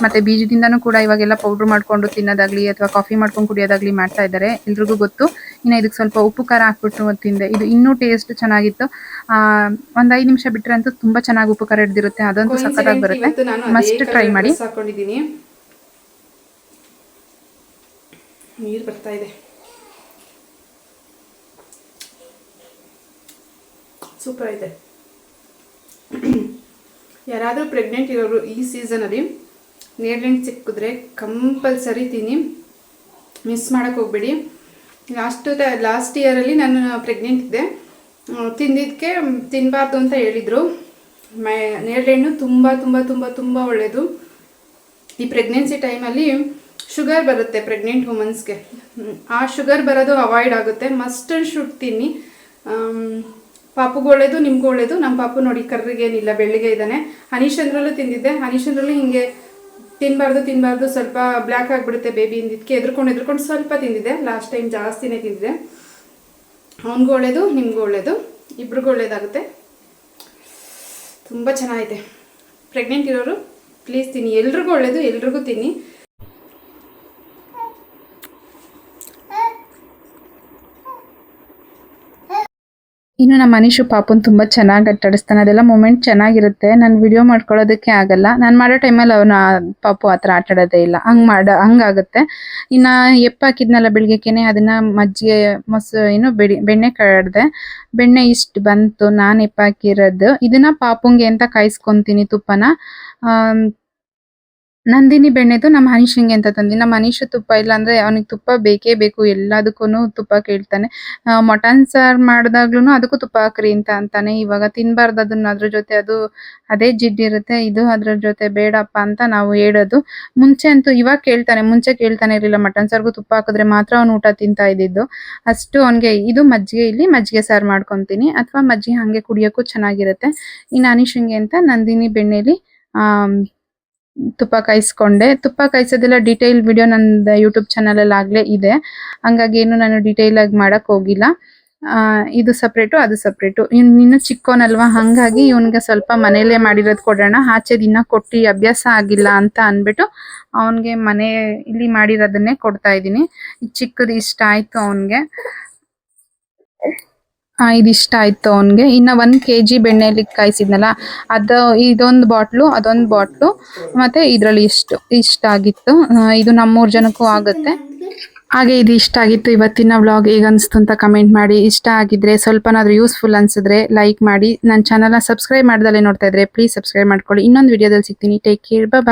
ಮತ್ತು ಬೀಜದಿಂದನೂ ಕೂಡ ಇವಾಗೆಲ್ಲ ಪೌಡ್ರ್ ಮಾಡಿಕೊಂಡು ತಿನ್ನೋದಾಗಲಿ ಅಥವಾ ಕಾಫಿ ಮಾಡ್ಕೊಂಡು ಕುಡಿಯೋದಾಗಲಿ ಮಾಡ್ತಾ ಇದ್ದಾರೆ, ಎಲ್ರಿಗೂ ಗೊತ್ತು. ಇನ್ನು ಇದಕ್ಕೆ ಸ್ವಲ್ಪ ಉಪ್ಪು ಖಾರ ಹಾಕ್ಬಿಟ್ಟು ತಿಂದೆ, ಇದು ಇನ್ನೂ ಟೇಸ್ಟ್ ಚೆನ್ನಾಗಿತ್ತು. ಒಂದು 5 ನಿಮಿಷ ಬಿಟ್ಟರೆ ಅಂತೂ ತುಂಬ ಚೆನ್ನಾಗಿ ಉಪ್ಪು ಖಾರ ಹಿಡ್ದಿರುತ್ತೆ, ಅದಂತೂ ಸಖತ್ತಾಗಿ ಬರುತ್ತೆ. ಮಸ್ಟ್ ಟ್ರೈ ಮಾಡಿ.
ಹಾಕೊಂಡಿದ್ದೀನಿ, ನೀರು ಬರ್ತಾ ಇದೆ, ಸೂಪರ್ ಇದೆ. ಯಾರಾದರೂ ಪ್ರೆಗ್ನೆಂಟ್ ಇರೋರು ಈ ಸೀಸನಲ್ಲಿ ನೇರಳೆಹಣ್ಣು ಸಿಕ್ಕಿದ್ರೆ ಕಂಪಲ್ಸರಿ ತಿನ್ನಿ, ಮಿಸ್ ಮಾಡೋಕ್ಕೆ ಹೋಗ್ಬೇಡಿ. ಲಾಸ್ಟ್ ಇಯರಲ್ಲಿ ನಾನು ಪ್ರೆಗ್ನೆಂಟ್ ಇದ್ದೆ, ತಿಂದಿದ್ದಕ್ಕೆ ತಿನ್ನಬಾರ್ದು ಅಂತ ಹೇಳಿದರು. ನೇರಳೆಹಣ್ಣು ತುಂಬ ತುಂಬ ತುಂಬ ತುಂಬ ಒಳ್ಳೆಯದು. ಈ ಪ್ರೆಗ್ನೆನ್ಸಿ ಟೈಮಲ್ಲಿ ಶುಗರ್ ಬರುತ್ತೆ ಪ್ರೆಗ್ನೆಂಟ್ ವುಮನ್ಸ್ಗೆ, ಆ ಶುಗರ್ ಬರೋದು ಅವಾಯ್ಡ್ ಆಗುತ್ತೆ. ಮಸ್ಟ್ ಆ್ಯಂಡ್ ಶುಡ್ ತಿನ್ನಿ. ಪಾಪುಗೂ ಒಳ್ಳೇದು, ನಿಮಗೂ ಒಳ್ಳೇದು. ನಮ್ಮ ಪಾಪು ನೋಡಿ ಕರ್ರಿಗೇನಿಲ್ಲ, ಬೆಳ್ಳಿಗೆ ಇದ್ದಾನೆ. ಹನೀಶಂದ್ರಲ್ಲೂ ತಿಂದಿದ್ದೆ, ಹನೀಶಂದ್ರಲ್ಲೂ ಹಿಂಗೆ ತಿನ್ನಬಾರ್ದು ಸ್ವಲ್ಪ ಬ್ಲ್ಯಾಕ್ ಆಗಿಬಿಡುತ್ತೆ ಬೇಬಿ ಇಂದಿದ್ದಕ್ಕೆ ಎದ್ಕೊಂಡು ಸ್ವಲ್ಪ ತಿಂದಿದ್ದೆ. ಲಾಸ್ಟ್ ಟೈಮ್ ಜಾಸ್ತಿನೇ ತಿಂದಿದ್ದೆ. ಅವನಿಗೂ ಒಳ್ಳೇದು, ನಿಮಗೂ ಒಳ್ಳೇದು, ಇಬ್ರಿಗೂ ಒಳ್ಳೇದಾಗುತ್ತೆ. ತುಂಬ ಚೆನ್ನಾಗಿದೆ. ಪ್ರೆಗ್ನೆಂಟ್ ಇರೋರು ಪ್ಲೀಸ್ ತಿನ್ನಿ, ಎಲ್ರಿಗೂ ಒಳ್ಳೇದು, ಎಲ್ರಿಗೂ ತಿನ್ನಿ.
ಇನ್ನು ನಮ್ಮ ಮನೀಶು ಪಾಪುನ್ ತುಂಬ ಚೆನ್ನಾಗಿ ಆಟಾಡಿಸ್ತಾನೆ. ಅದೆಲ್ಲ ಮೂಮೆಂಟ್ ಚೆನ್ನಾಗಿರುತ್ತೆ. ನಾನು ವಿಡಿಯೋ ಮಾಡ್ಕೊಳ್ಳೋದಕ್ಕೆ ಆಗಲ್ಲ. ನಾನು ಮಾಡೋ ಟೈಮಲ್ಲಿ ಅವನು ಪಾಪು ಆ ಥರ ಆಟಾಡೋದೇ ಇಲ್ಲ. ಹಂಗಾಗುತ್ತೆ. ಇನ್ನು ಎಪ್ಪಾಕಿದ್ನಲ್ಲ ಬೆಳಿಗ್ಗೆನೆ ಅದನ್ನ ಮಜ್ಜಿಗೆ ಬೆಣ್ಣೆ ಕಡ್ದೆ. ಬೆಣ್ಣೆ ಇಷ್ಟು ಬಂತು ನಾನು ಎಪ್ಪಾಕಿರೋದು. ಇದನ್ನ ಪಾಪುಂಗೆ ಅಂತ ಕಾಯಿಸ್ಕೊಂತೀನಿ ತುಪ್ಪನ. ನಂದಿನಿ ಬೆಣ್ಣೆದು ನಮ್ಮ ಹನೀಶಂಗೆ ಅಂತ ತಂದಿ. ನಮ್ಮ ಹನೀಶು ತುಪ್ಪ ಇಲ್ಲ ಅಂದ್ರೆ ಅವನಿಗೆ ತುಪ್ಪ ಬೇಕೇ ಬೇಕು. ಎಲ್ಲದಕ್ಕೂ ತುಪ್ಪ ಕೇಳ್ತಾನೆ. ಮಟನ್ ಸಾರು ಮಾಡಿದಾಗ್ಲೂ ಅದಕ್ಕೂ ತುಪ್ಪ ಹಾಕ್ರಿ ಅಂತ ಅಂತಾನೆ. ಇವಾಗ ತಿನ್ಬಾರ್ದು ಅದನ್ನ, ಅದ್ರ ಜೊತೆ ಅದೇ ಜಿಡ್ಡಿರುತ್ತೆ. ಇದು ಅದ್ರ ಜೊತೆ ಬೇಡಪ್ಪ ಅಂತ ನಾವು ಹೇಳೋದು. ಮುಂಚೆ ಅಂತೂ ಇವಾಗ ಕೇಳ್ತಾನೆ, ಮುಂಚೆ ಕೇಳ್ತಾನೆ ಇರಲಿಲ್ಲ. ಮಟನ್ ಸಾರ್ಗೂ ತುಪ್ಪ ಹಾಕಿದ್ರೆ ಮಾತ್ರ ಅವ್ನು ಊಟ ತಿಂತಾ ಇದ್ದಿದ್ದು. ಅಷ್ಟು ಅವನಿಗೆ ಇದು ಮಜ್ಜಿಗೆ, ಇಲ್ಲಿ ಮಜ್ಜಿಗೆ ಸಾರು ಮಾಡ್ಕೊತೀನಿ ಅಥವಾ ಮಜ್ಜಿಗೆ ಹಂಗೆ ಕುಡಿಯೋಕ್ಕೂ ಚೆನ್ನಾಗಿರುತ್ತೆ. ಇನ್ನು ಹನೀಶಂಗೆ ಅಂತ ನಂದಿನಿ ಬೆಣ್ಣೆಲಿ ತುಪ್ಪ ಕಾಯಿಸ್ಕೊಂಡೆ. ತುಪ್ಪ ಕಾಯಿಸೋದೆಲ್ಲ ಡೀಟೇಲ್ ವಿಡಿಯೋ ನಂದು ಯೂಟ್ಯೂಬ್ ಚಾನಲಲ್ಲಿ ಆಗಲೇ ಇದೆ. ಹಂಗಾಗಿ ಏನು ನಾನು ಡೀಟೇಲ್ ಆಗಿ ಮಾಡಕ್ ಹೋಗಿಲ್ಲ. ಇದು ಸಪ್ರೇಟು ಅದು ಸಪ್ರೇಟು. ಇನ್ನು ಚಿಕ್ಕೋನಲ್ವಾ, ಹಂಗಾಗಿ ಇವನಿಗೆ ಸ್ವಲ್ಪ ಮನೆಯಲ್ಲೇ ಮಾಡಿರೋದು ಕೊಡೋಣ, ಆಚೆ ದಿನ ಕೊಟ್ಟು ಅಭ್ಯಾಸ ಆಗಿಲ್ಲ ಅಂತ ಅಂದ್ಬಿಟ್ಟು ಅವನಿಗೆ ಇಲ್ಲಿ ಮಾಡಿರೋದನ್ನೇ ಕೊಡ್ತಾ ಇದ್ದೀನಿ. ಚಿಕ್ಕದು ಇಷ್ಟ ಆಯ್ತು ಅವನಿಗೆ. ಇದಿಷ್ಟ ಆಯ್ತು ಅವನಿಗೆ. ಇನ್ನು 1 kg ಬೆಣ್ಣೆಲಿ ಕಾಯಿಸಿದ್ನಲ್ಲ, ಇದೊಂದು ಬಾಟ್ಲು, ಅದೊಂದು ಬಾಟ್ಲು, ಮತ್ತೆ ಇದರಲ್ಲಿ ಇಷ್ಟ ಆಗಿತ್ತು. ಇದು ನಮ್ಮ 3 ಜನಕ್ಕೂ ಆಗುತ್ತೆ. ಹಾಗೆ ಇದು ಇಷ್ಟ ಆಗಿತ್ತು. ಇವತ್ತಿನ ವ್ಲಾಗ್ ಹೇಗೆ ಅನಿಸ್ತು ಅಂತ ಕಮೆಂಟ್ ಮಾಡಿ. ಇಷ್ಟ ಆಗಿದ್ರೆ, ಸ್ವಲ್ಪನಾದ್ರೂ ಯೂಸ್ಫುಲ್ ಅನ್ಸಿದ್ರೆ ಲೈಕ್ ಮಾಡಿ. ನನ್ನ ಚಾನಲ್ನ ಸಬ್ಸ್ಕ್ರೈಬ್ ಮಾಡ್ದಲ್ಲೇ ನೋಡ್ತಾ ಇದ್ರೆ ಪ್ಲೀಸ್ ಸಬ್ಸ್ಕ್ರೈಬ್ ಮಾಡ್ಕೊಳ್ಳಿ. ಇನ್ನೊಂದು ವಿಡಿಯೋದಲ್ಲಿ ಸಿಗ್ತೀನಿ. ಟೇಕ್ ಕೇರ್, ಬಾಯ್.